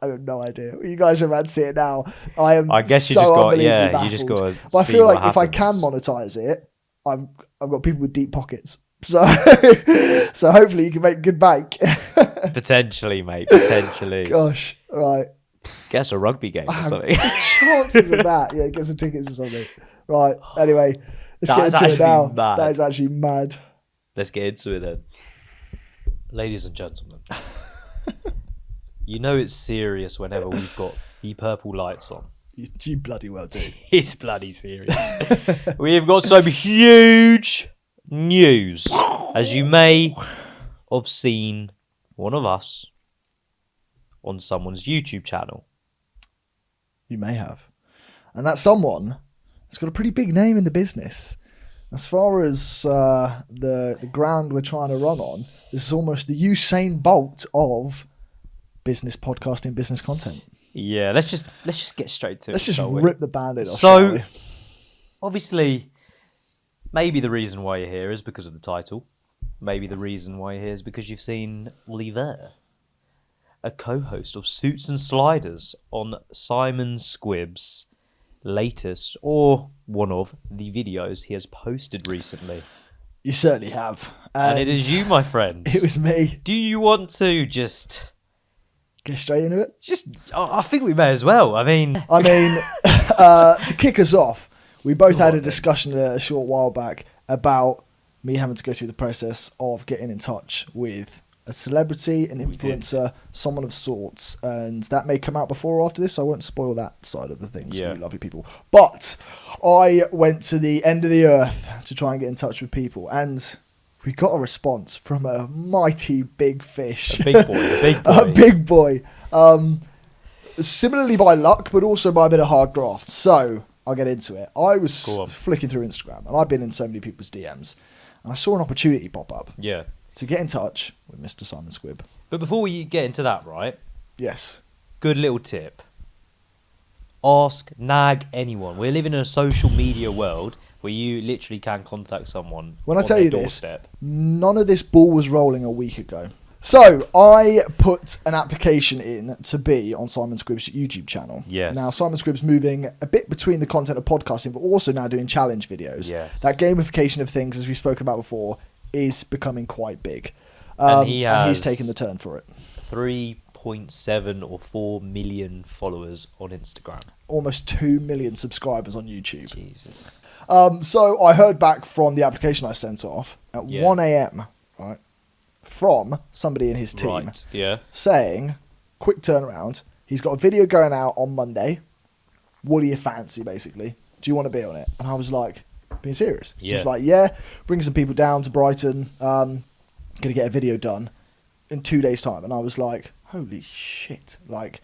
I have no idea. You guys are about to see it now. I am.
I guess you
so
just got
unbelievably
you just
baffled.
got.
But I feel like if I can monetize it, I've got people with deep pockets. So so hopefully you can make good bank.
Potentially, mate. Potentially.
Gosh. Right.
Guess a rugby game or
I
something.
have chances of that. Yeah, get some tickets or something. Right. Anyway, let's
That
get
is
into it
actually
now.
mad.
That is actually mad.
Let's get into it then. Ladies and gentlemen, you know it's serious whenever we've got the purple lights on.
You bloody well do.
It's bloody serious. We've got some huge news. As you may have seen one of us on someone's YouTube channel.
You may have. And that someone has got a pretty big name in the business. As far as the ground we're trying to run on, this is almost the Usain Bolt of business podcasting, business content.
Yeah, let's just get straight to it.
Let's just
shall we?
rip the band-aid off.
So-
shall we?
Obviously, maybe the reason why you're here is because of the title. Maybe the reason why you're here is because you've seen Oliver, a co-host of Suits and Sliders on Simon Squibb's latest, or one of the videos he has posted recently.
You certainly have.
And it is you, my friend.
It was me.
Do you want to just...
Get straight into it.
I think we may as well. I mean...
To kick us off, we both
Go
had
on
a
then.
discussion a short while back about me having to go through the process of getting in touch with a celebrity, an influencer, someone of sorts, and that may come out before or after this, so I won't spoil that side of the things for
Yeah.
you lovely people. But I went to the end of the earth to try and get in touch with people, and we got a response from a mighty big fish.
A big boy. A big boy.
A big boy. Similarly by luck, but also by a bit of hard graft. So I'll get into it. I was
Go on.
flicking through Instagram, and I've been in so many people's DMs, and I saw an opportunity pop up
Yeah.
to get in touch with Mr. Simon Squibb.
But before we get into that, right?
Yes.
Good little tip. Ask, nag anyone. We're living in a social media world where you literally can contact someone
When I
on
tell
their
you this,
doorstep.
none of this ball was rolling a week ago. So I put an application in to be on Simon Squibb's YouTube channel.
Yes.
Now Simon Squibb's moving a bit between the content of podcasting, but also now doing challenge videos.
Yes.
That gamification of things, as we've spoken about before, is becoming quite big.
And
he's taken the turn for it.
3.7 or 4 million followers on Instagram.
Almost 2 million subscribers on YouTube.
Jesus.
So I heard back from the application I sent off at 1 a.m. right, from somebody in his team
Right. Yeah.
saying, quick turnaround. He's got a video going out on Monday. What do you fancy, basically? Do you want to be on it? And I was like, being serious.
Yeah.
He was like, yeah, bring some people down to Brighton. Going to get a video done in 2 days' time. And I was like, holy shit. Like,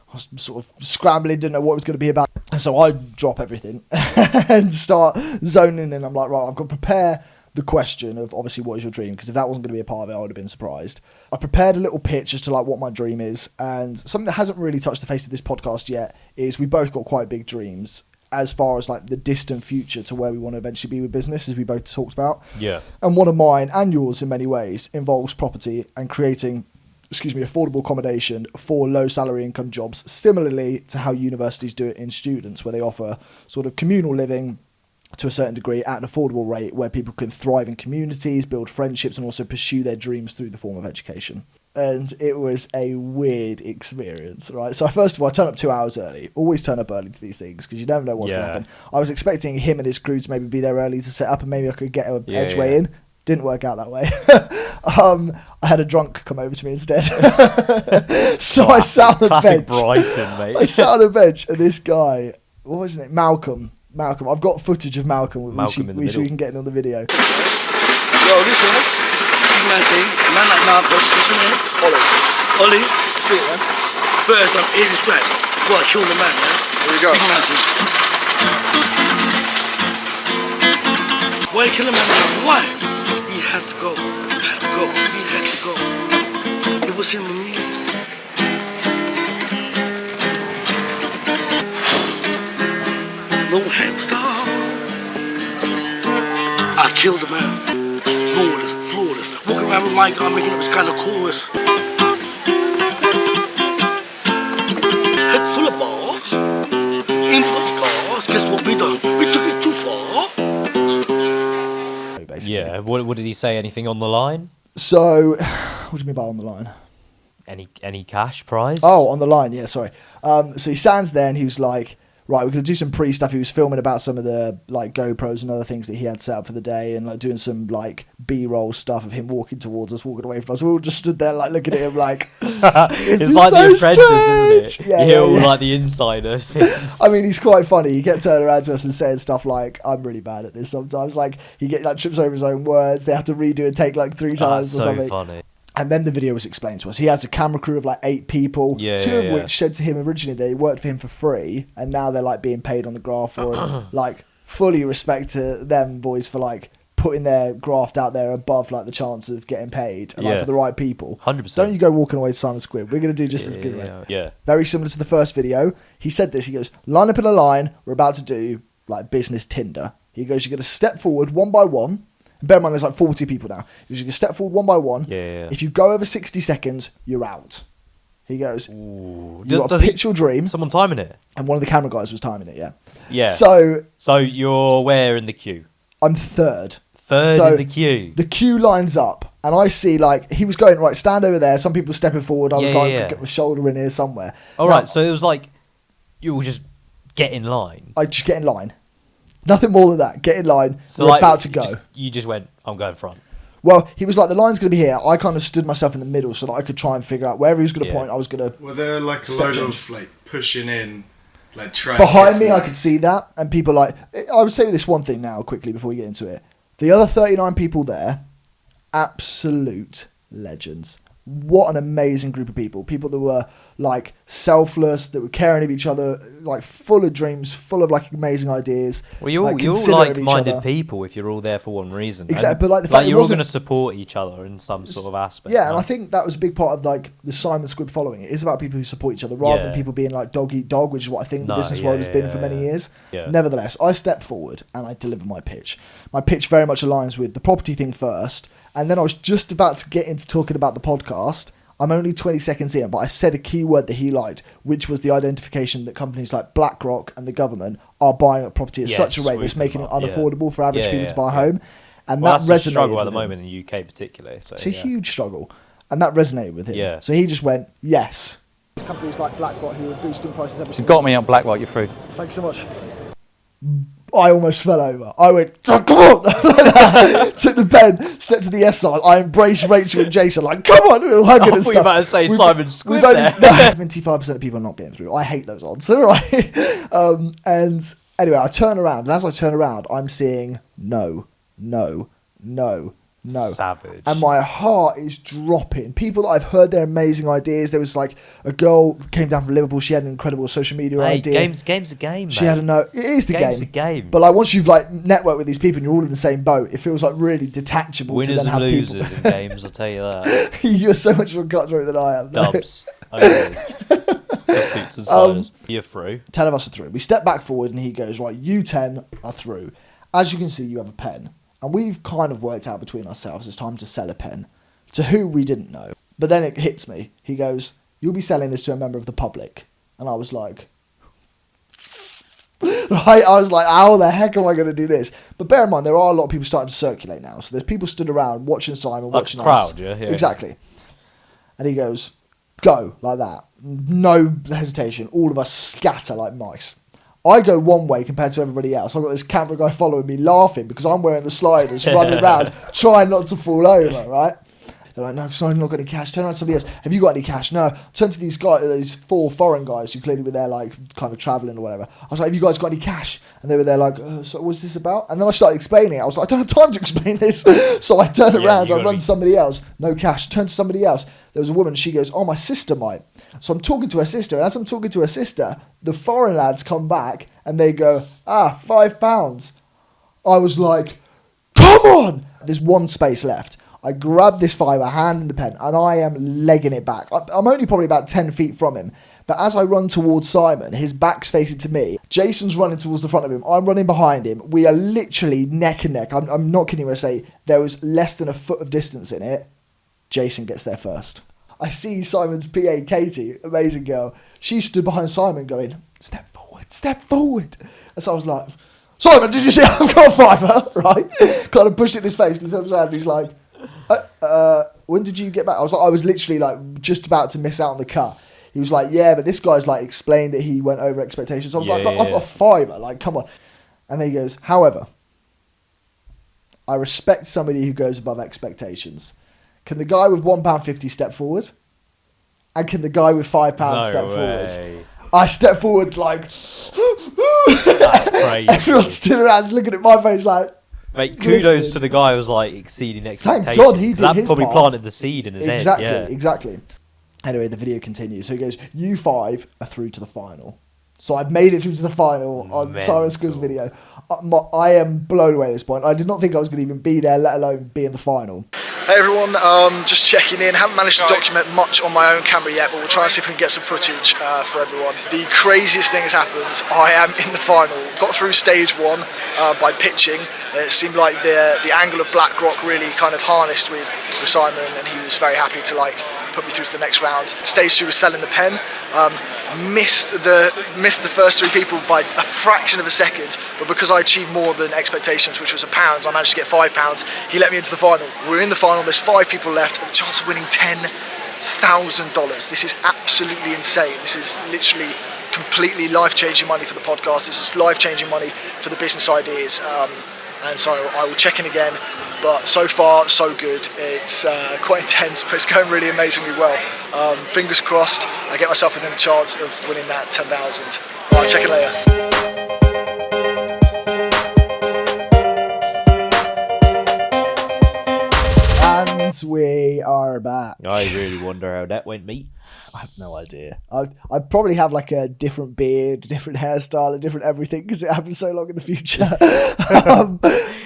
I was sort of scrambling, didn't know what it was going to be about. And so I drop everything and start zoning in. I'm like, right, I've got to prepare the question of obviously what is your dream, because if that wasn't going to be a part of it, I would have been surprised. I prepared a little pitch as to like what my dream is, and something that hasn't really touched the face of this podcast yet is we both got quite big dreams as far as like the distant future to where we want to eventually be with business, as we both talked about.
Yeah.
And one of mine and yours in many ways involves property and creating affordable accommodation for low salary income jobs, similarly to how universities do it in students, where they offer sort of communal living to a certain degree at an affordable rate, where people can thrive in communities, build friendships, and also pursue their dreams through the form of education. And it was a weird experience, right? So first of all, I turned up 2 hours early. Always turn up early to these things because you never know what's going to happen. I was expecting him and his crew to maybe be there early to set up, and maybe I could get an edge way in. Didn't work out that way. I had a drunk come over to me instead. So I sat on the
Classic
bench.
Brighton, mate.
I sat on the bench, and this guy, what was his name? Malcolm. I've got footage of Malcolm, which we can get in on the video.
Yo, listen, big man thing, man like Narcos, listen here. Ollie, see it, man. First, I'm 80 strap. Well, I killed the man, man. There you go. Big man thing. Why you kill the man? Why? He had to go. He had to go. It was him and me. No hamster. I killed the man. Flawless. Walking around with my gun, making up this kind of chorus. Head full of balls. Ain't full of scars. Guess what we done? We took it too far.
Basically.
Yeah. What did he say? Anything on the line?
So, what do you mean by on the line?
Any cash prize?
Oh, on the line, yeah, sorry. So he stands there and he was like, right, we're going to do some pre-stuff. He was filming about some of the like GoPros and other things that he had set up for the day, and like doing some like B-roll stuff of him walking towards us, walking away from us. We all just stood there like looking at him like,
it's like
so
The Apprentice,
strange?
isn't it?
Yeah,
you hear all
yeah.
like the insider things.
I mean, he's quite funny. He kept turning around to us and saying stuff like, I'm really bad at this sometimes. Like, he trips over his own words. They have to redo and take like 3 times or something.
Funny.
And then the video was explained to us. He has a camera crew of like 8 people, two of which said to him originally they worked for him for free, and now they're like being paid on the graph for it. Like, fully respect to them boys for like putting their graft out there above like the chance of getting paid, and like for the right people.
100%.
Don't you go walking away to Simon Squibb. We're going to do just as good.
Yeah.
Very similar to the first video. He said this. He goes, line up in a line. We're about to do like business Tinder. He goes, you're going to step forward one by one. Bear in mind, there's like 40 people now. He goes, you can step forward one by one.
Yeah.
If you go over 60 seconds, you're out. He goes,
Ooh.
you got to pitch your dream.
Someone timing it?
And one of the camera guys was timing it, yeah.
Yeah.
So
you're where in the queue?
I'm third.
In the queue.
The queue lines up, and I see like he was going, right, stand over there. Some people stepping forward. I was get my shoulder in here somewhere.
All right, so it was like you will just get in line.
I just get in line. Nothing more than that. Get in line.
So
we're
like,
about to go.
You just went, I'm going front.
Well, he was like, the line's going to be here. I kind of stood myself in the middle so that I could try and figure out wherever he was going to point. I was going to.
Well, there were like a load of like pushing in, like trying.
Behind me, I could see that, and people like. I would say this one thing now quickly before we get into it. The other 39 people there, absolute legends. What an amazing group of people. People that were like selfless, that were caring of each other, like full of dreams, full of like amazing ideas.
Well, you're all
considerate of each
like-minded
other.
people if you're all there for one reason.
Exactly, but like the fact
you're all
wasn't-
going to support each other in some sort of aspect.
Yeah, and I think that was a big part of like the Simon Squibb following. It is about people who support each other rather than people being like dog eat dog, which is what I think the business world has been for many years.
Yeah.
Nevertheless, I step forward and I deliver my pitch. My pitch very much aligns with the property thing first, And then I was just about to get into talking about the podcast. I'm only 20 seconds in, but I said a key word that he liked, which was the identification that companies like BlackRock and the government are buying up property at such a rate that's making it unaffordable for average people to buy a home. And that
that's
resonated
a struggle
with
at the
him.
moment in the UK particularly. So,
It's a huge struggle. And that resonated with him.
Yeah.
So he just went, yes. Companies like BlackRock who are boosting prices every
You
single
got me on BlackRock, you're through.
Thanks so much. I almost fell over. I went, come on! Took the pen, stepped to the yes side. I embraced Rachel and Jason, like, come on! We were hugging and
thought you
stuff.
were about to say Simon Squibb
only,
there.
75% of people are not getting through. I hate those odds. Right? And anyway, I turn around, and as I turn around, I'm seeing no.
Savage.
And my heart is dropping. People that I've heard their amazing ideas. There was like a girl came down from Liverpool. She had an incredible social media idea.
Game's a game,
She
mate.
had a no. It is the
Game's
game.
a game.
But like once you've like networked with these people and you're all in the same boat, it feels like really detachable.
Winners
to then
and
have
losers in games, I'll tell you that.
people. You're so much more cutthroat than I am.
Dubs. Only. Suits and sizes. You're through.
10 of us are through. We step back forward and he goes, right, you 10 are through. As you can see, you have a pen. And we've kind of worked out between ourselves it's time to sell a pen. To who we didn't know. But then it hits me. He goes, you'll be selling this to a member of the public. And I was like... right? I was like, how the heck am I going to do this? But bear in mind, there are a lot of people starting to circulate now. So there's people stood around watching Simon,
Like
watching
a crowd,
us.
yeah.
Exactly. And he goes, go, like that. No hesitation. All of us scatter like mice. I go one way compared to everybody else. I've got this camera guy following me laughing because I'm wearing the sliders, running around, trying not to fall over, right? They're like, no, sorry, I've not got any cash. Turn around to somebody else. Have you got any cash? No. Turn to these guys, these 4 foreign guys who clearly were there, like, kind of travelling or whatever. I was like, have you guys got any cash? And they were there like, so what's this about? And then I started explaining it. I was like, I don't have time to explain this. So I turned around, I run to somebody else. No cash. Turn to somebody else. There was a woman, she goes, oh, my sister might. So I'm talking to her sister, and as I'm talking to her sister, the foreign lads come back, and they go, £5. I was like, come on! There's one space left. I grab this fiver, hand in the pen, and I am legging it back. I'm only probably about 10 feet from him. But as I run towards Simon, his back's facing to me. Jason's running towards the front of him. I'm running behind him. We are literally neck and neck. I'm not kidding when I say there was less than a foot of distance in it. Jason gets there first. I see Simon's PA, Katie, amazing girl. She stood behind Simon going, step forward, step forward. And so I was like, Simon, did you see I've got a fiver? Right? Kind of pushed it in his face. And he turns around and he's like, when did you get back? I was literally like just about to miss out on the cut. He was like, yeah, but this guy's like explained that he went over expectations. I was like, I've got a fiver, like, come on. And then he goes, however, I respect somebody who goes above expectations. Can the guy with £1.50 step forward? And can the guy with £5 step forward? I step forward like...
That's crazy.
Everyone stood around looking at my face like...
Mate, kudos to the guy who was like exceeding expectations.
Thank God he did
that
his
probably
part.
planted the seed in his head. Yeah.
Exactly. Anyway, the video continues. So he goes, you 5 are through to the final. So I've made it through to the final on Simon Squibb's video. I am blown away at this point. I did not think I was going to even be there, let alone be in the final. Hey everyone, just checking in. Haven't managed to document much on my own camera yet, but we'll try and see if we can get some footage for everyone. The craziest thing has happened. I am in the final. Got through stage 1 by pitching. It seemed like the angle of BlackRock really kind of harnessed with Simon, and he was very happy to like put me through to the next round. Stage 2 was selling the pen. Missed the first 3 people by a fraction of a second, but because I achieved more than expectations, which was £1, I managed to get £5. He let me into the final. We're in the final, there's 5 people left, and the chance of winning $10,000. This is absolutely insane. This is literally completely life-changing money for the podcast. This is life-changing money for the business ideas. And so I will check in again, but so far so good. It's quite intense, but it's going really amazingly well. Fingers crossed I get myself within a chance of winning that 10,000. Alright, check it later. And we are back.
I really wonder how that went, mate.
I have no idea. I'd probably have like a different beard, different hairstyle, a different everything because it happens so long in the future.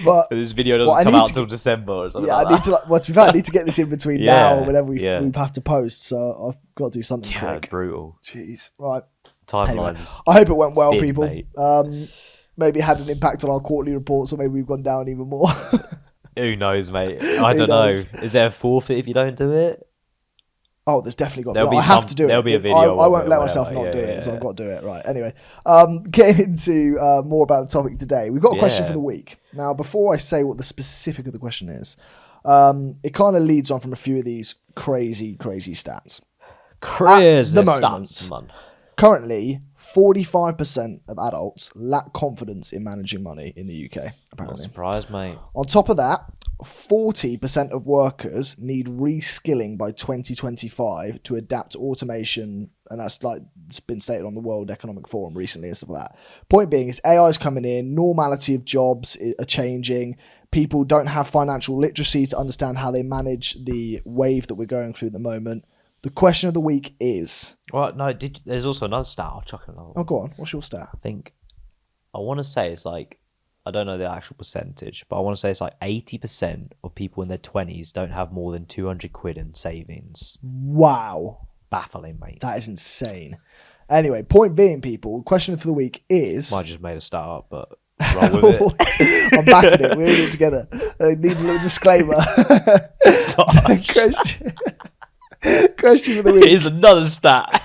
But
this video doesn't come out till December or something.
Yeah,
like
I need to. Well, to be fair, I need to get this in between now and whenever we have to post. So I've got to do something quick.
Brutal.
Jeez. Right.
Timelines.
Anyway, I hope it went well,
thin,
people.
Mate.
Maybe it had an impact on our quarterly reports, or maybe we've gone down even more.
Who knows, mate? I don't know.
knows?
Is there a forfeit if you don't do it?
Oh, there's definitely got to
There'll
be.
be
I have
some-
to do it.
there'll be a video
I
of
won't
it
let
or
myself
whatever.
not do
Yeah,
it, so
yeah.
I've got to do it. Right. Anyway, getting into more about the topic today. We've got a question
Yeah.
for the week. Now, before I say what the specific of the question is, it kind of leads on from a few of these crazy stats.
Crazy
the
stats,
moment.
man.
Currently, 45% of adults lack confidence in managing money in the UK,
Not
apparently.
surprised, mate.
On top of that, 40% of workers need reskilling by 2025 to adapt to automation, and that's like it's been stated on the World Economic Forum recently and stuff like that. Point being is AI is coming in, normality of jobs are changing, people don't have financial literacy to understand how they manage the wave that we're going through at the moment. The question of the week is...
Well, no, there's also another stat. I'll chuck another one.
Oh, go on. What's your stat?
I want to say it's like, I don't know the actual percentage, but I want to say it's like 80% of people in their 20s don't have more than 200 quid in savings.
Wow.
Baffling, mate.
That is insane. Anyway, point being, people, the question for the week is...
I just made a stat up, but roll with it.
I'm backing it. We're in it together. I need a little disclaimer. Question for the week.
Here's another stat.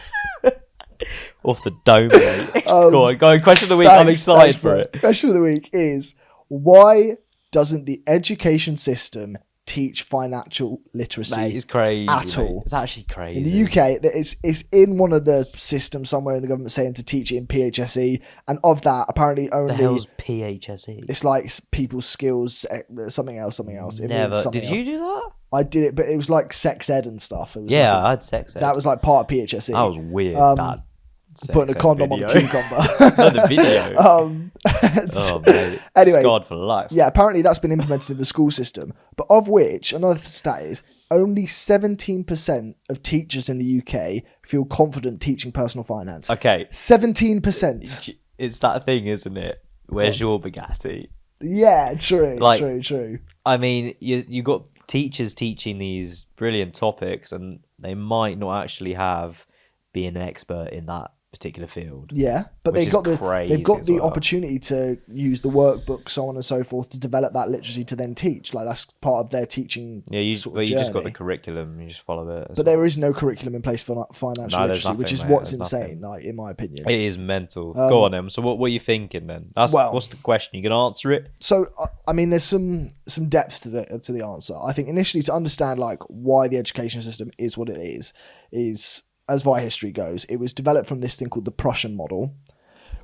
Off the dome, mate. Go on. Question of the week. I'm
Thanks,
excited for
bro.
it.
Question of the week is, why doesn't the education system teach financial literacy
Mate, it's crazy.
at
mate.
all?
It's actually crazy.
In the UK, it's in one of the systems somewhere in the government saying to teach it in PHSE, and of that, apparently only...
the hell's PHSE?
It's like people's skills, something else. It means
Never.
something
Did you
else.
do that?
I did it, but it was like sex ed and stuff. It was
Yeah,
nothing-
I had sex ed.
that was like part of PHSE.
That was weird. that
Putting a
sex ed
condom on a
video.
cucumber.
Another video.
Oh,
mate.
Anyway.
Scarred for life.
Yeah, apparently that's been implemented in the school system. But of which, another stat is, only 17% of teachers in the UK feel confident teaching personal finance.
Okay.
17%.
It's that thing, isn't it? Where's your Bugatti?
Yeah, true,
Like-
true.
I mean, you got teachers teaching these brilliant topics, and they might not actually have been an expert in that particular field.
Yeah, but
Which
they've got
is
they've got
crazy
the
as well.
opportunity to use the workbook, so on and so forth, to develop that literacy to then teach. Like that's part of their teaching.
Yeah, you
sort of
just got the
journey.
curriculum. You just follow it.
But there is no curriculum in place for financial
No, there's
literacy, which
nothing,
is
mate,
what's
there's
insane,
nothing.
like in my opinion.
It is mental. Go on, Em. So what are you thinking then? What's the question? You can answer it.
So I mean, there's some depth to the answer. I think initially to understand like why the education system is what it is as via history goes, it was developed from this thing called the Prussian model,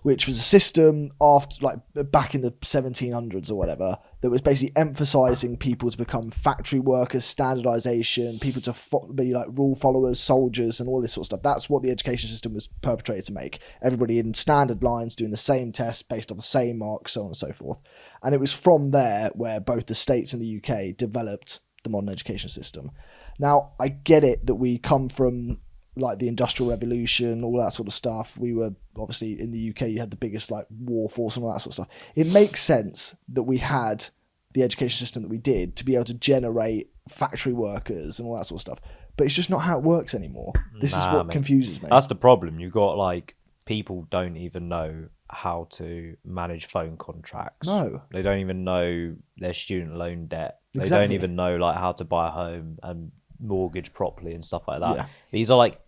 which was a system after like back in the 1700s or whatever that was basically emphasizing people to become factory workers, standardization, people to be like rule followers, soldiers, and all this sort of stuff. That's what the education system was perpetrated to make. Everybody in standard lines doing the same tests based on the same marks, so on and so forth. And it was from there where both the States and the UK developed the modern education system. Now, I get it that we come from like the Industrial Revolution, all that sort of stuff. We were obviously in the UK, you had the biggest like war force and all that sort of stuff. It makes sense that we had the education system that we did to be able to generate factory workers and all that sort of stuff. But it's just not how it works anymore. This is what
mate.
confuses me.
That's the problem. You've got like people don't even know how to manage phone contracts.
No.
They don't even know their student loan debt. They don't
Exactly.
even know like how to buy a home and mortgage properly and stuff like that.
Yeah.
These are like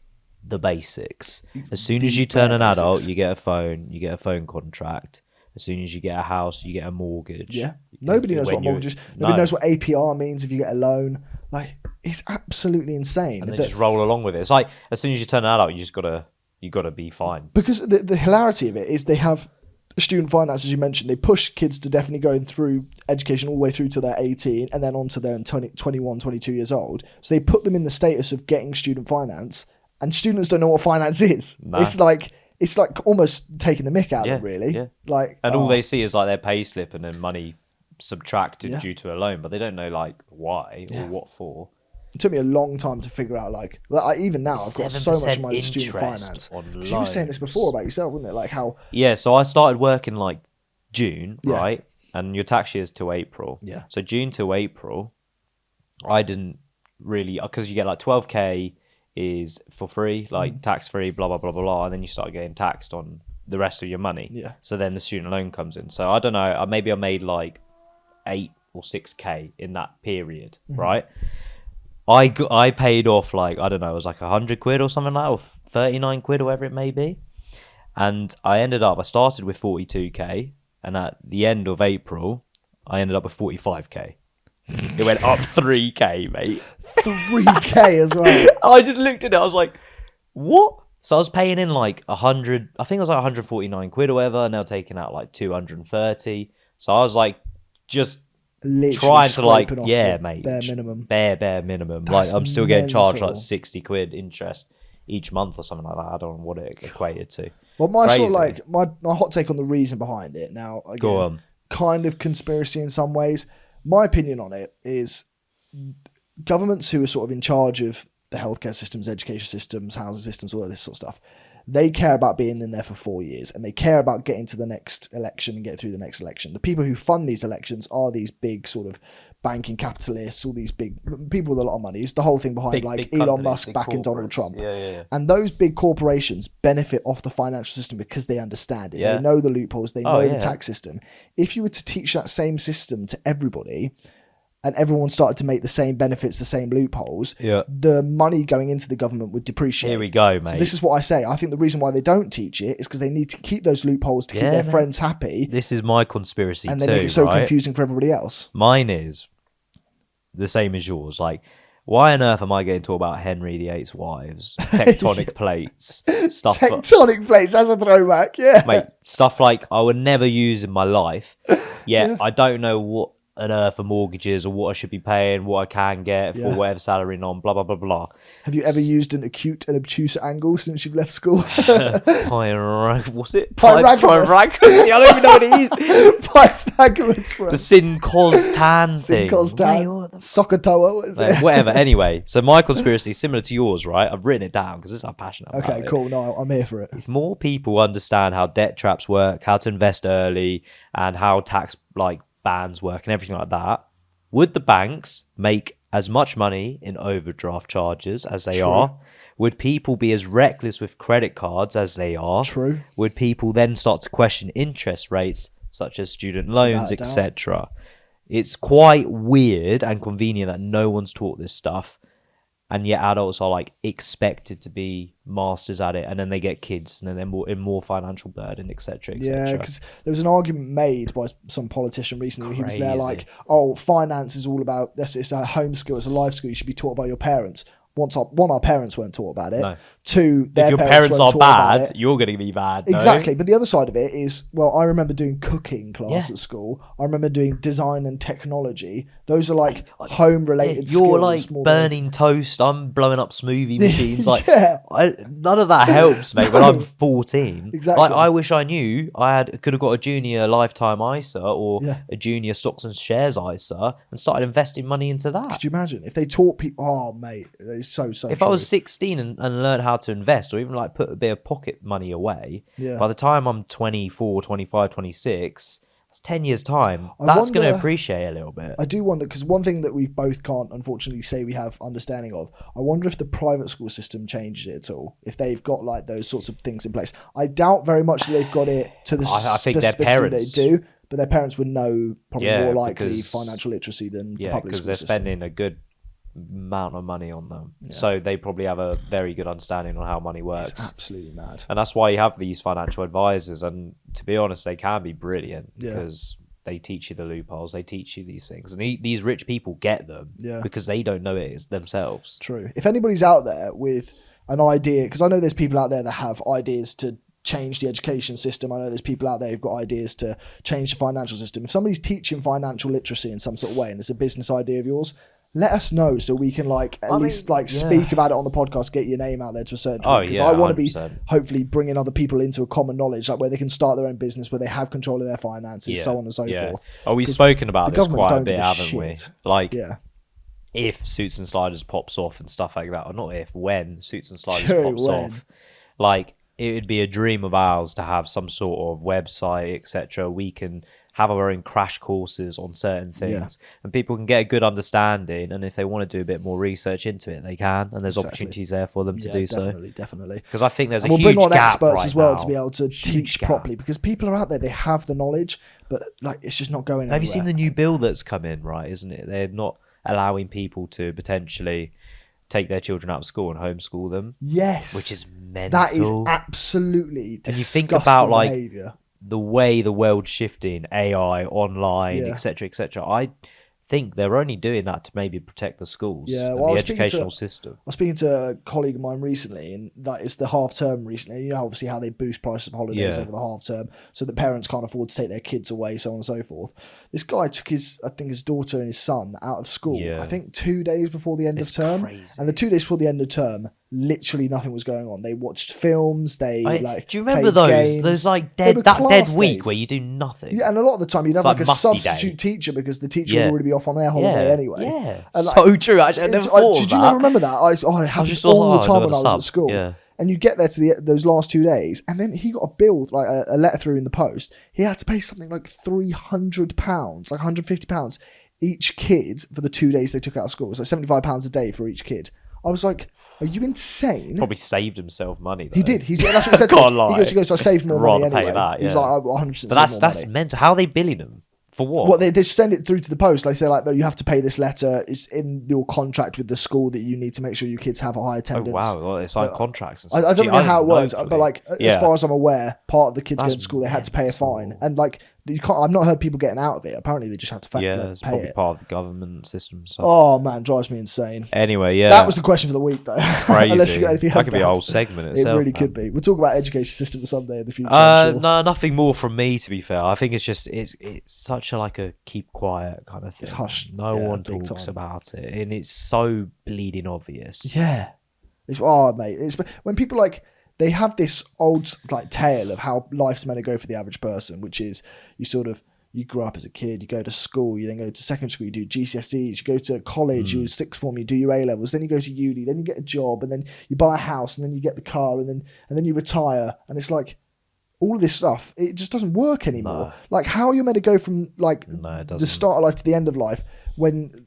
the basics. As soon as you turn an
bare
adult,
basics.
you get a phone contract. As soon as you get a house, you get a mortgage.
Yeah. Nobody knows what mortgage is. Nobody knows what APR means if you get a loan. Like, it's absolutely insane.
And they
that-
just roll along with it. It's like as soon as you turn an adult, you gotta be fine.
Because the hilarity of it is they have student finance, as you mentioned, they push kids to definitely go through education all the way through to they're 18 and then on to their 21, 22 years old. So they put them in the status of getting student finance, and students don't know what finance is.
No.
It's like almost taking the mick out of them, really.
Yeah.
Like,
And all they see is like their pay slip and then money subtracted due to a loan, but they don't know like why or what for.
it took me a long time to figure out, even now, I've got so much of my
7%
student
interest
finance.
on
'Cause you were saying this
loans.
before about yourself, wasn't it? Like how,
Yeah, so I started working like June,
Yeah.
right? And your tax year is till April.
Yeah.
So June to April, I didn't really, because you get like 12K is for free, like tax free, blah, blah, blah, blah, blah. And then you start getting taxed on the rest of your money.
Yeah.
So then the student loan comes in. So I don't know, maybe I made like 8 or 6K in that period, right? I paid off like, I don't know, it was like 100 quid or something like that, or 39 quid or whatever it may be. And I started with 42K, and at the end of April, I ended up with 45K. It went up 3K, mate.
3K as well.
I just looked at it, I was like, what? So I was paying in like 100, I think it was like 149 quid or whatever, and they were taking out like 230. So I was like, just
Literally
trying to like,
scraping off
yeah,
the
mate.
bare minimum.
Bare minimum.
That's
like, I'm still getting charged
mental.
like 60 quid interest each month or something like that. I don't know what it equated to.
Well, my sort of
Crazy.
like, my hot take on the reason behind it now, again,
Go on.
kind of conspiracy in some ways. My opinion on it is governments who are sort of in charge of the healthcare systems, education systems, housing systems, all of this sort of stuff, they care about being in there for 4 years, and they care about getting to the next election and get through the next election. The people who fund these elections are these big sort of banking capitalists, all these big people with a lot of money. It's the whole thing behind
Big
Elon
companies,
Musk
big
backing Donald
corporates.
Trump.
Yeah.
And those big corporations benefit off the financial system because they understand it.
Yeah.
They know the loopholes. They know
yeah.
the tax system. If you were to teach that same system to everybody, and everyone started to make the same benefits, the same loopholes,
Yeah.
the money going into the government would depreciate.
Here we go, mate.
So this is what I say. I think the reason why they don't teach it is because they need to keep those loopholes to keep
Yeah,
their
mate.
friends happy,
This is my conspiracy
and
too,
they make it so
right?
confusing for everybody else.
Mine is the same as yours. Like, why on earth am I going to talk about Henry VIII's wives, tectonic plates, stuff like,
Tectonic plates, that's a throwback, yeah.
mate, stuff like I would never use in my life. Yet I don't know what on earth a mortgage is or what I should be paying, what I can get for
Yeah.
whatever salary on, blah blah blah blah.
Have you ever used an acute and obtuse angle since you've left school?
What's it?
Pythagoras.
Pythagoras. I don't even know what it is.
Pythagoras, bro.
The sin cos tan thing.
Cos
Mate,
tan.
what the
Sokotoa, what is it?
whatever. Anyway, so my conspiracy is similar to yours, right? I've written it down because this is how passionate I'm
Okay,
about it.
cool. No, I'm here for it.
If more people understand how debt traps work, how to invest early, and how tax like bans work and everything like that, would the banks make as much money in overdraft charges as they
True.
are? Would people be as reckless with credit cards as they are?
True.
Would people then start to question interest rates such as student loans,
Without a doubt.
etc.? It's quite weird and convenient that no one's taught this stuff, and yet adults are like expected to be masters at it, and then they get kids, and then they're more financial burden, etc.
Yeah, because there was an argument made by some politician recently. He was there
Crazy.
like, "Oh, finance is all about this. It's a home skill. It's a life skill. You should be taught by your parents." Our parents weren't taught about it.
No.
Two, their
If your parents
weren't
are
taught about
bad,
it.
you're going to be bad. No?
Exactly, but the other side of it is, well, I remember doing cooking class
Yeah.
at school. I remember doing design and technology. Those are like home-related
You're
skills.
like
more than-
burning toast. I'm blowing up smoothie machines. Like,
Yeah.
none of that helps, mate. When I'm 14,
Exactly.
Like, I wish I knew could have got a junior lifetime ISA or
Yeah.
a junior stocks and shares ISA and started investing money into that.
Could you imagine if they taught people? Oh, mate, it's so
If
true.
I was 16 and learned how to invest or even like put a bit of pocket money away,
Yeah.
by the time I'm 24, 25, 26, that's 10 years time.
I
That's going to
wonder-
appreciate a little bit.
I do wonder, because one thing that we both can't unfortunately say we have understanding of, I wonder if the private school system changes it at all, if they've got like those sorts of things in place. I doubt very much that they've got it to the
I think
the
their
specificity
parents-
they do, but their parents would know probably
Yeah,
more likely
because-
financial literacy than the
Yeah,
public
because
school
they're
system.
spending a good amount of money on them. So they probably have a very good understanding on how money works.
It's absolutely mad.
And that's why you have these financial advisors. And to be honest, they can be brilliant
Yeah.
because they teach you the loopholes, they teach you these things. And these rich people get them
Yeah.
because they don't know it themselves.
True. If anybody's out there with an idea, because I know there's people out there that have ideas to change the education system. I know there's people out there who've got ideas to change the financial system. If somebody's teaching financial literacy in some sort of way and it's a business idea of yours, let us know so we can at least speak about it on the podcast, get your name out there to a certain degree. Because I want to be
100%.
hopefully bringing other people into a common knowledge, like where they can start their own business, where they have control of their finances, so on and so forth.
Oh, we've spoken about
the
this
government
quite a
don't
bit,
give a
haven't we?
shit.
Like,
Yeah.
if Suits and Sliders pops off and stuff like that, or not if, when Suits and Sliders
True,
pops
when.
off, like, it would be a dream of ours to have some sort of website, etc. We can have our own crash courses on certain things, and people can get a good understanding. And if they want to do a bit more research into it, they can. And there's opportunities there for them to do
definitely.
Because I think there's a
we'll
huge
bring on
gap
experts
right
as well
now.
to be able to teach properly, because people are out there, they have the knowledge, but like it's just not going anywhere.
Have you seen the new bill that's come in? Right, isn't it? They're not allowing people to potentially take their children out of school and homeschool them.
Yes,
which is mental.
That is absolutely disgusting.
And you think about like
behavior.
The way the world's shifting, AI, online, etc., etc. I think they're only doing that to maybe protect the schools and the educational system.
I was speaking to a colleague of mine recently, and that is the half term recently. You know, obviously how they boost prices of holidays over the half term, so that parents can't afford to take their kids away, so on and so forth. This guy took his daughter and his son out of school. I think 2 days before the end of term,
crazy.
And the 2 days before the end of term, literally nothing was going on. They watched films. Do you
remember those like dead week where you do nothing?
Yeah, and a lot of the time you'd have like a substitute teacher because the teacher would already be off on their holiday anyway.
Yeah,
and
so true. Actually, I never thought of
did
that.
you never remember that? I had this all the time when I was at school. Yeah. And you get there to those last 2 days, and then he got a bill, like a letter through in the post. He had to pay something like £300, like £150 each kid for the 2 days they took out of school. It was like £75 a day for each kid. I was like, are you insane?
Probably saved himself money, though.
He did. That's what he said to me. He goes, I saved more money anyway.
Pay that,
He's like, I 100%
But that's mental. How are they billing them? For what?
Well, they send it through to the post. They say, like, no, you have to pay this letter. It's in your contract with the school that you need to make sure your kids have a high attendance.
Oh, wow. Well, it's like contracts and stuff.
I don't know how it works, but, like, as far as I'm aware, part of the kids going to school, they had to pay a fine. And, like, you can't. I've not heard people getting out of it. Apparently, they just have to pay
it's probably part of the government system. So.
Oh, man, drives me insane.
Anyway,
That was the question for the week, though.
Crazy.
Unless you got anything else
that could be a whole segment itself.
It really could be. We'll talk about education system someday in the future.
No, nothing more from me, to be fair. I think it's just it's such a keep quiet kind of thing.
It's hushed.
No one talks about it, and it's so bleeding obvious.
Yeah, mate. It's when people they have this old tale of how life's meant to go for the average person, which is you grow up as a kid, you go to school, you then go to secondary school, you do GCSEs, you go to college, you do sixth form, you do your A-levels, then you go to uni, then you get a job, and then you buy a house, and then you get the car, and then you retire, and it's like all of this stuff, it just doesn't work anymore. No. Like, how are you meant to go from the start of life to the end of life when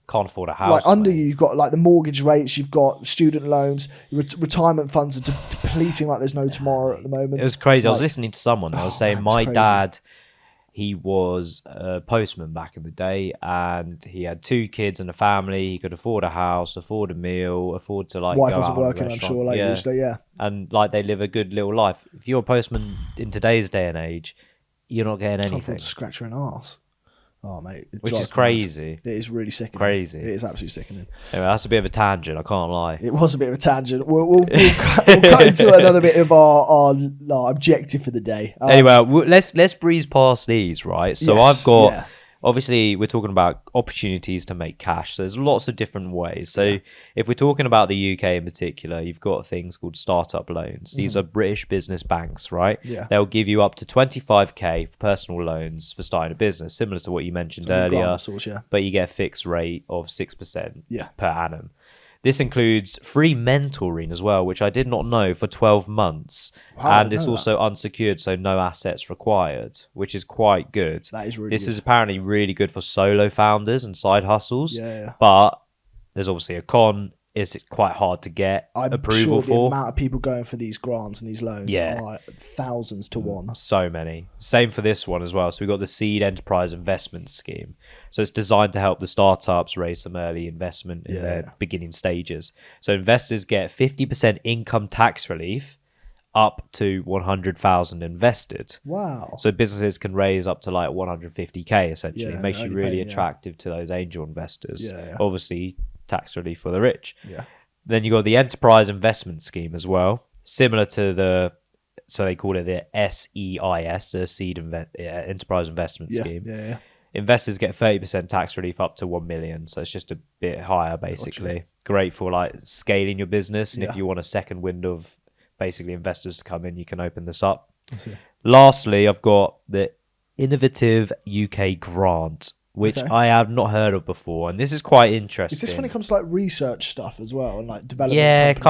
can't afford a house?
Under you, you've got the mortgage rates, you've got student loans, retirement funds are depleting like there's no tomorrow at the moment.
It was crazy. I was listening to someone. I was saying my dad, he was a postman back in the day, and he had 2 kids and a family. He could afford a house, afford a meal, afford to
wife
go
wasn't
out
working, I'm sure, usually,
and they live a good little life. If you're a postman in today's day and age, you're not getting anything.
Can't afford to scratch your own arse. Oh, mate.
Which is crazy.
It is really sickening.
Crazy.
It is absolutely sickening.
Anyway, that's a bit of a tangent, I can't lie.
It was a bit of a tangent. We'll cut into another bit of our objective for the day.
Anyway, let's breeze past these, right? So I've got... Obviously, we're talking about opportunities to make cash. So there's lots of different ways. So if we're talking about the UK in particular, you've got things called startup loans. These are British business banks, right?
Yeah.
They'll give you up to 25k for personal loans for starting a business, similar to what you mentioned earlier. But you get a fixed rate of 6% per annum. This includes free mentoring as well, which I did not know, for 12 months.
Wow,
and it's also unsecured, so no assets required, which is quite good.
That is really
This
good.
is apparently really good for solo founders and side hustles.
Yeah.
But there's obviously a con. It's quite hard to get approval
the
for.
amount of people going for these grants and these loans are thousands to one.
So many. Same for this one as well. So we've got the Seed Enterprise Investment Scheme. So it's designed to help the startups raise some early investment in their beginning stages. So investors get 50% income tax relief up to 100,000 invested.
Wow.
So businesses can raise up to 150k essentially. It makes you really
paying,
attractive to those angel investors.
Yeah.
Obviously, tax relief for the rich.
Yeah.
Then you got the Enterprise Investment Scheme as well, similar to so they call it the SEIS, the Seed Enterprise Investment Scheme.
Yeah.
Investors get 30% tax relief up to 1 million, so it's just a bit higher basically.
Gotcha.
Great for scaling your business, and if you want a second wind of basically investors to come in, you can open this up. Lastly, I've got the Innovative UK Grant, which I have not heard of before, and this is quite interesting.
Is this when it comes to research stuff as well, and development?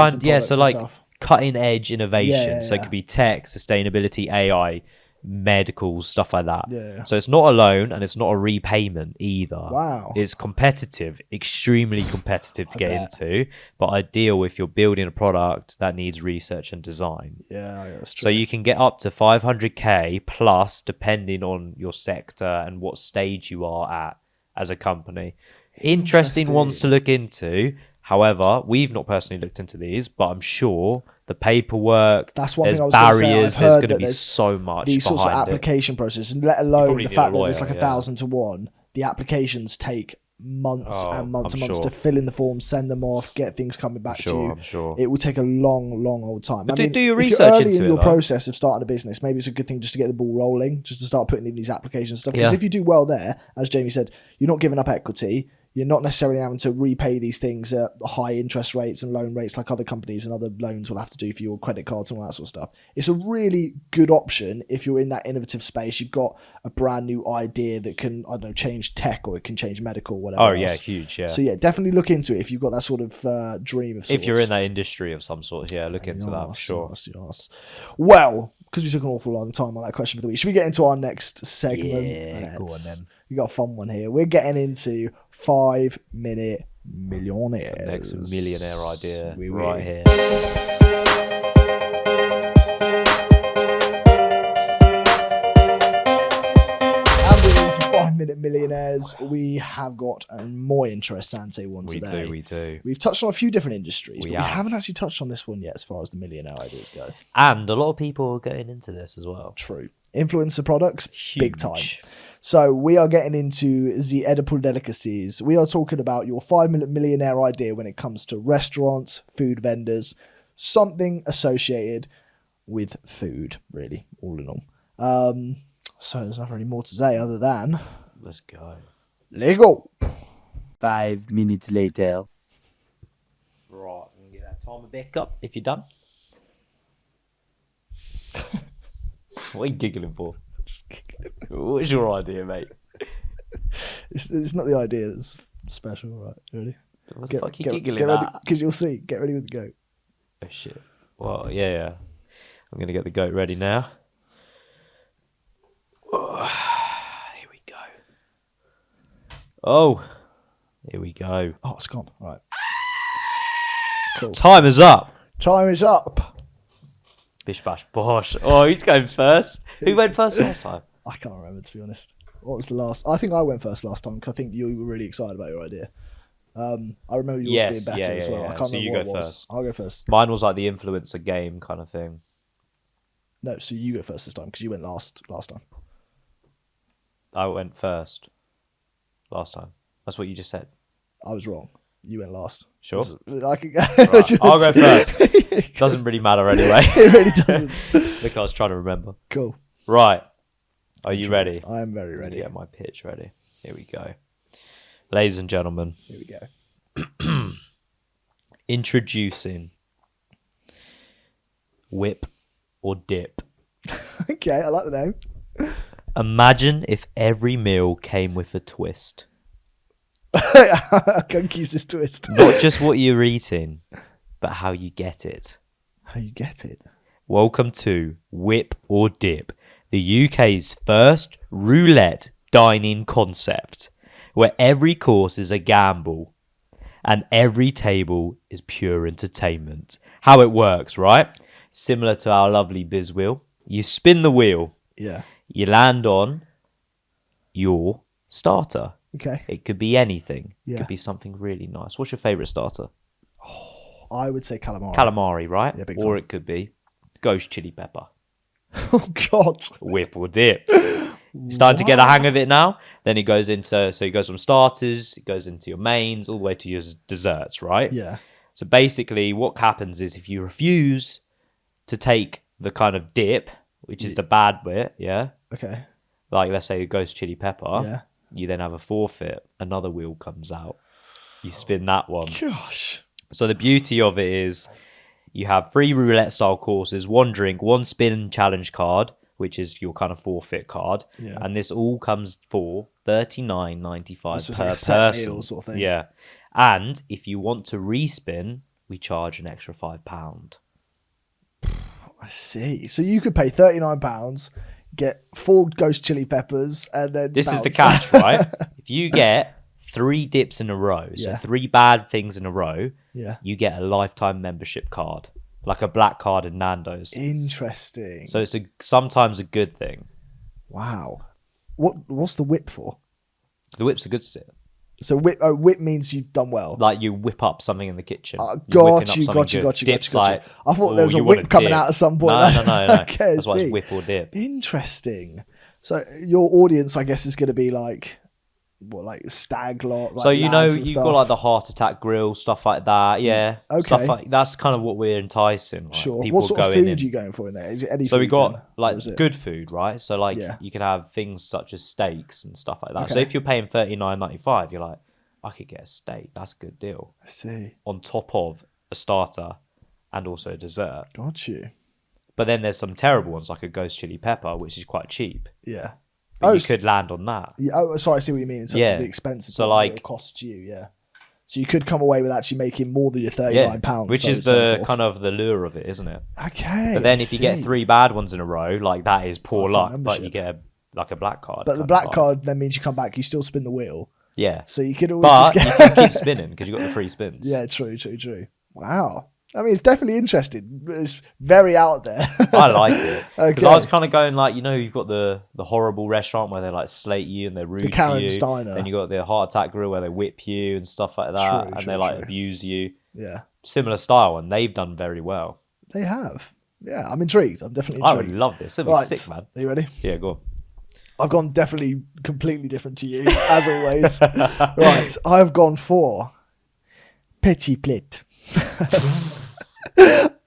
So
cutting edge innovation.
Yeah,
So it
yeah.
could be tech, sustainability, AI, medical, stuff like that.
Yeah.
So it's not a loan and it's not a repayment either.
Wow.
It's competitive, extremely competitive to get
bet.
into, but ideal if you're building a product that needs research and design.
Yeah, that's true.
So you can get up to 500k plus depending on your sector and what stage you are at as a company. Interesting ones to look into. However, we've not personally looked into these, but I'm sure the paperwork,
That's one
there's
thing I was gonna say.
barriers,
I've
there's
heard
going to
that
be
there's
so much
these sorts of
behind it.
application processes, and let alone
probably
the
need
fact
a
that there's
lawyer,
like 1,000 to 1. The applications take months
Oh,
and months
I'm
and months
sure.
to fill in the forms, send them off, get things coming back to you.
I'm sure.
It will take a long old time.
But
I
do your
if
research
you're early
into
in
it,
your
though.
process of starting a business, maybe it's a good thing just to get the ball rolling, just to start putting in these applications and stuff. Because
Yeah.
if you do well there, as Jamie said, you're not giving up equity. You're not necessarily having to repay these things at high interest rates and loan rates like other companies and other loans will have to do for your credit cards and all that sort of stuff. It's a really good option if you're in that innovative space. You've got a brand new idea that can, I don't know, change tech or it can change medical or whatever.
Oh,
else.
yeah, huge, yeah.
So yeah, definitely look into it if you've got that sort of dream of sorts.
If you're in that industry of some sort, yeah, look into that for sure.
Yes. Well, because we took an awful long time on that question for the week, should we get into our next segment?
Yeah, go on then.
We got a fun one here. We're getting into 5-minute millionaires.
Next millionaire idea
Oui.
right here.
And we're into 5-minute millionaires. We have got a more interessante one today.
We do.
We've touched on a few different industries,
We
but we
have.
haven't actually touched on this one yet as far as the millionaire ideas go.
And a lot of people are getting into this as well.
True. Influencer products, big time.
Huge.
So we are getting into the edible delicacies. We are talking about your 5-minute millionaire idea when it comes to restaurants, food vendors, something associated with food, really, all in all. So there's nothing really more to say other than
Let's go.
Lego.
5 minutes later.
Right, I'm going to get that timer back up if you're done. What are you giggling for? What's your idea, mate?
It's not the idea that's special, right? Ready?
What the fuck are you giggling
ready,
at?
because you'll see. Get ready with the goat.
Oh, shit. Well, yeah. I'm going to get the goat ready now. Oh, here we go. Oh, here we go.
Oh, it's gone. Right. Cool.
Time is up.
Time is up.
Bish bash bosh. Oh, he's going first. Who went first last time?
I can't remember, to be honest. What was the last? I think I went first last time because I think you were really excited about your idea. I remember yours
Yes,
being better as well.
yeah.
I can't
So you
remember
go
what it was.
first.
I'll go first.
Mine was like the influencer game kind of thing.
No, so you go first this time because you went last time.
I went first last time. That's what you just said.
I was wrong. You went last.
Sure.
I could go.
Right, I'll go first. Doesn't really matter anyway.
It really doesn't.
Look, I was trying to remember.
Cool.
Right. Are you ready?
I am very
Let me
ready.
get my pitch ready. Here we go. Ladies and gentlemen,
Here we go.
introducing whip or dip.
Okay, I like the name.
Imagine if every meal came with a twist.
I can't use this twist.
Not just what you're eating, but how you get it.
How you get it?
Welcome to Whip or Dip, the UK's first roulette dining concept, where every course is a gamble and every table is pure entertainment. How it works, right? Similar to our lovely BIZZ wheel. You spin the wheel,
Yeah.
you land on your starter.
Okay.
It could be anything. It
Yeah.
could be something really nice. What's your favourite starter?
I would say calamari.
Calamari, right?
Yeah, big
Or
time.
it could be ghost chili pepper.
Oh God.
Whip or dip. Starting to get the hang of it now. Then it goes into, so it goes from starters, it goes into your mains, all the way to your desserts, right?
Yeah.
So basically what happens is if you refuse to take the kind of dip, which is the bad bit, yeah?
Okay.
Like let's say it goes chili pepper,
Yeah.
you then have a forfeit, another wheel comes out. You spin that one.
Gosh.
So the beauty of it is you have 3 roulette style courses, 1 drink, 1 spin challenge card, which is your kind of forfeit card.
Yeah.
And this all comes for $39.95
So it's
per
like a set
person.
meal sort of thing.
Yeah. And if you want to respin, we charge an extra £5.
I see. So you could pay £39, get 4 ghost chili peppers, and then
This is the
bounce.
catch, right? If you get 3 dips in a row, so
Yeah.
3 bad things in a row,
Yeah.
you get a lifetime membership card, like a black card in Nando's.
Interesting.
So it's sometimes a good thing.
Wow. What's the whip for?
The whip's a good stick.
So whip means you've done well.
Like you whip up something in the kitchen.
Got
You're whipping up
you.
something good. Dips like,
I thought there was a
you want
whip coming
dip.
out at some point.
No.
Okay,
That's why
see.
it's whip or dip.
Interesting. So your audience, I guess, is going to be like stag lot. Like
So you know
lads and
you've
stuff.
got like the heart attack grill, stuff like that. Yeah.
Okay.
Stuff like that's kind of what we're enticing. Like,
Sure.
People
What sort of
going
food
in.
are you going for in there? Is it any
So
food
we got
then? Or
like
is it-
good food, right? So like
Yeah.
you can have things such as steaks and stuff like that. So
Okay.
if you're paying $39.95, you're like, I could get a steak. That's a good deal.
I see.
On top of a starter and also a dessert.
Got you.
But then there's some terrible ones like a ghost chili pepper, which is quite cheap.
Yeah.
But you could land on that.
Yeah, sorry, I see what you mean in terms
Yeah.
of the expenses.
So,
what
like-
it'll cost you, yeah. So you could come away with actually making more than your £39,
which
so
is
and so
the
forth.
kind of the lure of it, isn't it?
Okay.
But then
I
if you get
see.
3 bad ones in a row, like that is poor
Lifetime
luck. But
membership.
you get a black card.
But the
kind of
black
vibe.
card then means you come back, you still spin the wheel.
Yeah.
So you could always
But
just
you
get.
can keep spinning because you've got the free spins.
Yeah, true. Wow. I mean, it's definitely interesting. It's very out there.
I like it. Because
Okay.
I was kind of going like, you've got the horrible restaurant where they like slate you and they're rude to
Karen
you.
Steiner.
Then you got the heart attack grill where they whip you and stuff like that.
True,
and
true,
they like
true.
abuse you.
Yeah,
Similar style, and they've done very well.
they have. Yeah, I'm intrigued. I'm definitely
I
intrigued.
would love this. It'd be sick, man.
Are you ready?
Yeah, go on.
I've gone definitely completely different to you, as always. Right, I've gone for Petit Plate.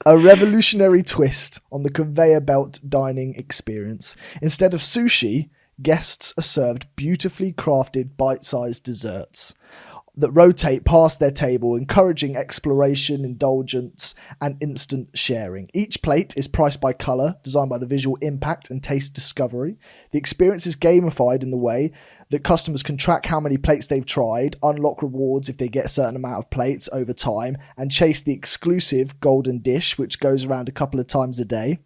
A revolutionary twist on the conveyor belt dining experience. Instead of sushi, guests are served beautifully crafted bite-sized desserts that rotate past their table, encouraging exploration, indulgence, and instant sharing. Each plate is priced by colour, designed by the visual impact and taste discovery. The experience is gamified in the way that customers can track how many plates they've tried, unlock rewards if they get a certain amount of plates over time, and chase the exclusive golden dish, which goes around a couple of times a day.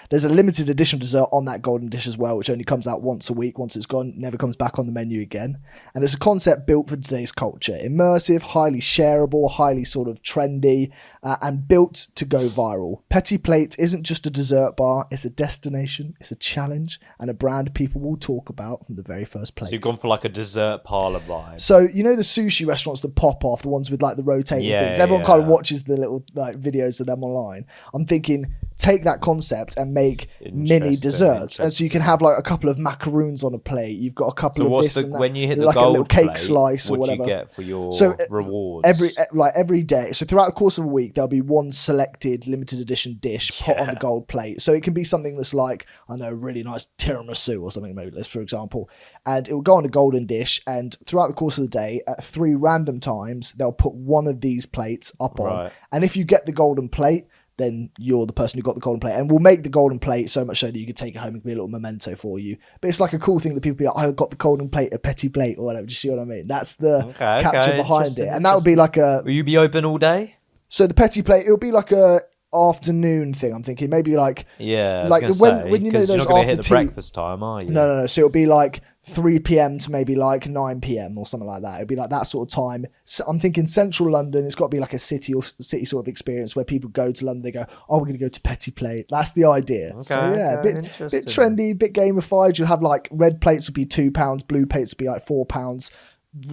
There's a limited edition dessert on that golden dish as well, which only comes out once a week. Once it's gone, never comes back on the menu again. And it's a concept built for today's culture. Immersive, highly shareable, highly sort of trendy, and built to go viral. Petit Plate isn't just a dessert bar. It's a destination, it's a challenge, and a brand people will talk about from the very first plate.
So you've gone for like a dessert parlor vibe.
So you know the sushi restaurants that pop off, the ones with like the rotating
Yeah,
things. Everyone kind of
yeah.
watches the little like videos of them online. I'm thinking take that concept and make mini
Interesting,
desserts, and so you can have like a couple of macaroons on a plate. You've got a couple
So
of
what's
this
the
and that.
when you hit the
like a
gold
little cake
plate,
slice or
what do
whatever.
you get for your
So,
rewards?
Every day, so throughout the course of a week, there'll be one selected limited edition dish put on the gold plate. So it can be something that's like, I know, a really nice tiramisu or something, maybe, for example. And it will go on a golden dish, and throughout the course of the day, at 3 random times, they'll put one of these plates up on.
Right.
And if you get the golden plate, then you're the person who got the golden plate. And we'll make the golden plate so much so that you can take it home and be a little memento for you. But it's like a cool thing that people be like, I got the golden plate, a Petit Plate or whatever. Do you see what I mean? That's the capture behind it. And that would be like a...
Will you be open all day?
So the Petit Plate, it'll be like a afternoon thing, I'm thinking. Maybe like...
Yeah, I was
like
gonna
when
say,
you know
'cause you're
those
not gonna
after
hit the
tea...
breakfast time, are you?
No. So it'll be like 3 p.m. to maybe like 9 p.m. or something like that. It'll be like that sort of time. So I'm thinking central London, it's got to be like a city sort of experience where people go to London, they go, oh, we're going to go to Petit Plate. That's the idea.
Okay,
So yeah,
okay,
bit
interesting.
trendy, bit gamified. You'll have like red plates would be £2, blue plates would be like £4,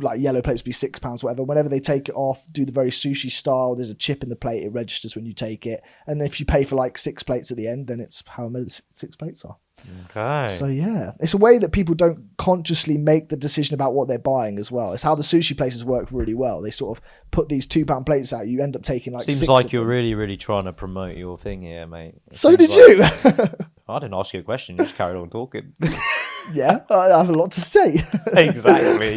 like yellow plates would be £6, whatever. Whenever they take it off, do the very sushi style, there's a chip in the plate, it registers when you take it. And if you pay for like 6 plates at the end, then it's how many 6 plates are.
Okay.
So yeah, it's a way that people don't consciously make the decision about what they're buying as well. It's how the sushi places work really well. They sort of put these £2 plates out. You end up taking like
Seems
6
like
of
you're
them.
really, really trying to promote your thing here, mate. It
So
seems
did
like-
you?
I didn't ask you a question. You just carried on talking.
Yeah, I have a lot to say.
Exactly.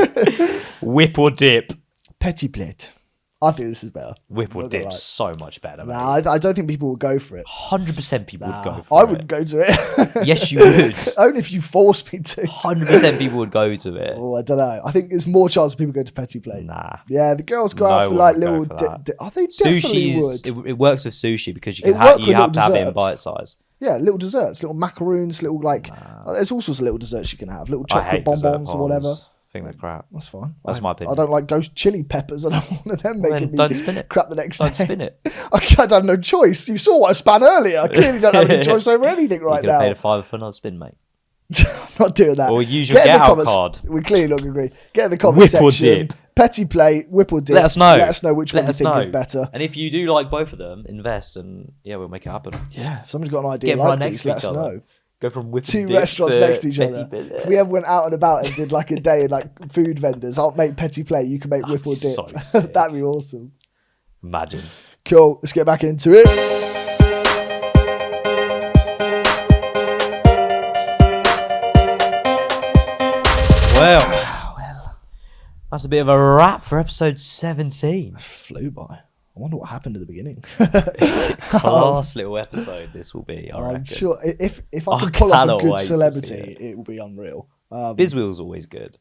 Whip or dip.
Petit Plate. I think this is better.
Whipple
Not gonna
dip's
lie.
so much better, mate.
Nah, I don't think people would go for it.
100% people would go
Nah,
for
I
it.
wouldn't go to it.
Yes, you would.
Only if you forced me to.
100% people would go to it.
Oh, I don't know. I think there's more chance of people go to Petit Plate.
Nah.
Yeah, the girls go
No
out for
one
like
would go
little.
for that.
Oh, they definitely
Sushi's
would.
it works with sushi because you
It
can
work with
you have
little
to have it in
desserts.
bite size.
Yeah, little desserts, little macaroons, little like. There's all sorts of little desserts you can have, little
I
chocolate
hate dessert
bonbons or whatever.
palms. I think they're crap.
That's fine.
That's my
I
opinion.
don't like ghost chili peppers. I don't want them
Well,
making
then
me
don't spin it.
crap the next
Don't
day.
spin it.
I have no choice. You saw what I span earlier. I clearly don't have any choice over anything right
You could have paid
now.
a fiver for another spin, mate.
I'm not doing that.
Or use your
in the
get out
comments-
card.
We clearly don't agree. Get in the comment
Whipple
section.
dip.
Petit Plate, Whipple dip.
Let us know.
Let us know which
Let
one you
us
think is
know.
better.
And if you do like both of them, invest and yeah, we'll make it happen.
Yeah, if someone's got an idea
Get
like
right next
these,
to
let
each
us
other.
know.
Go from Whipple
Two
dip
restaurants
to
next to each
Petit
other.
Plate.
If we ever went out and about and did like a day in like food vendors, I'll make Petit Plate, you can make Whipple dip.
so sick.
That'd be awesome.
Imagine.
Cool. Let's get back into it.
Well, that's a bit of a wrap for episode 17.
Flew by. I wonder what happened at the beginning.
Class little episode this will be, I
I'm
reckon.
sure if I
I
can pull off a
cannot
good
wait to see
celebrity, it will be unreal.
BIZZ WHEEL's always good,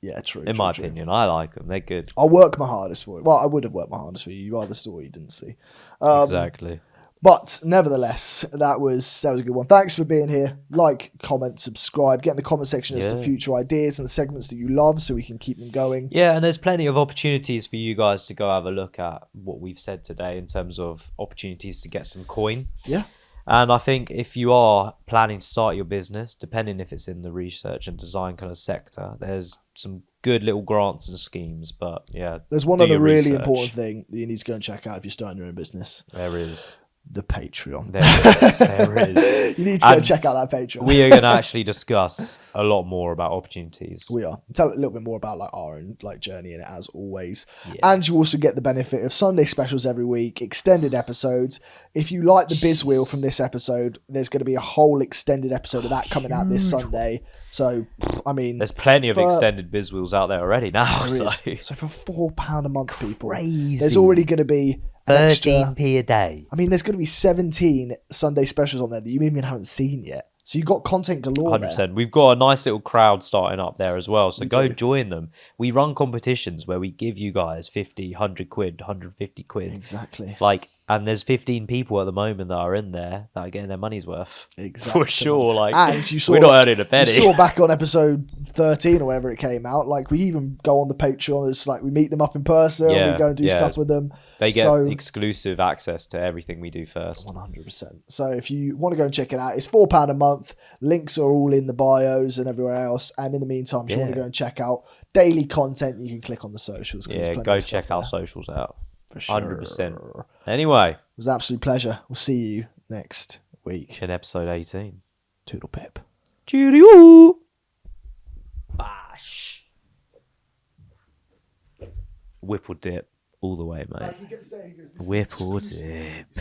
Yeah, true.
in my opinion. I like them. They're good.
I'll work my hardest for it. Well, I would have worked my hardest for you. You either saw or you didn't see.
Exactly.
But nevertheless, that was a good one. Thanks for being here. Like, comment, subscribe. Get in the comment section as to
Yeah.
future ideas and the segments that you love so we can keep them going.
Yeah, and there's plenty of opportunities for you guys to go have a look at what we've said today in terms of opportunities to get some coin.
Yeah.
And I think if you are planning to start your business, depending if it's in the research and design kind of sector, there's some good little grants and schemes. But yeah,
There's one
do
other
your
really
research.
important thing that you need to go and check out if you're starting your own business.
There is.
The Patreon.
There is. There is.
You need to go and
And
check out that Patreon.
We are going to actually discuss a lot more about opportunities.
We are. Tell a little bit more about like our own like journey in it as always.
Yeah.
And you also get the benefit of Sunday specials every week, extended episodes. If you like the Biz Wheel from this episode, there's going to be a whole extended episode of that coming out this Sunday. So, I mean,
There's plenty of
for-
extended BIZZ Wheels out there already now.
there
So
is. So for £4 a month, people,
Crazy.
there's already going to be an extra.
13p a day.
I mean, there's going to be 17 Sunday specials on there that you even haven't seen yet. So you've got content galore
100%.
there.
We've got a nice little crowd starting up there as well. So
We
go
do.
join them. We run competitions where we give you guys 50, 100 quid, 150 quid.
Exactly.
Like, and there's 15 people at the moment that are in there that are getting their money's worth.
Exactly.
For sure. Like,
And you saw,
we're not earning a penny.
You saw back on episode 13 or wherever it came out, like we even go on the Patreon. It's like we meet them up in person.
Yeah,
We go and do
yeah.
stuff with them.
They get
So-
exclusive access to everything we do first.
100%. So if you want to go and check it out, it's £4 a month. Links are all in the bios and everywhere else. And in the meantime, if you want to
Yeah.
go and check out daily content, you can click on the socials. 'cause there's
Yeah,
plenty
go
of stuff
check our
there.
socials out.
For sure.
100%. Anyway,
It was an absolute pleasure. We'll see you next week.
in episode 18.
Toodle pip.
Cheerio! Bash. Whipple dip all the way, mate. Whipple dip.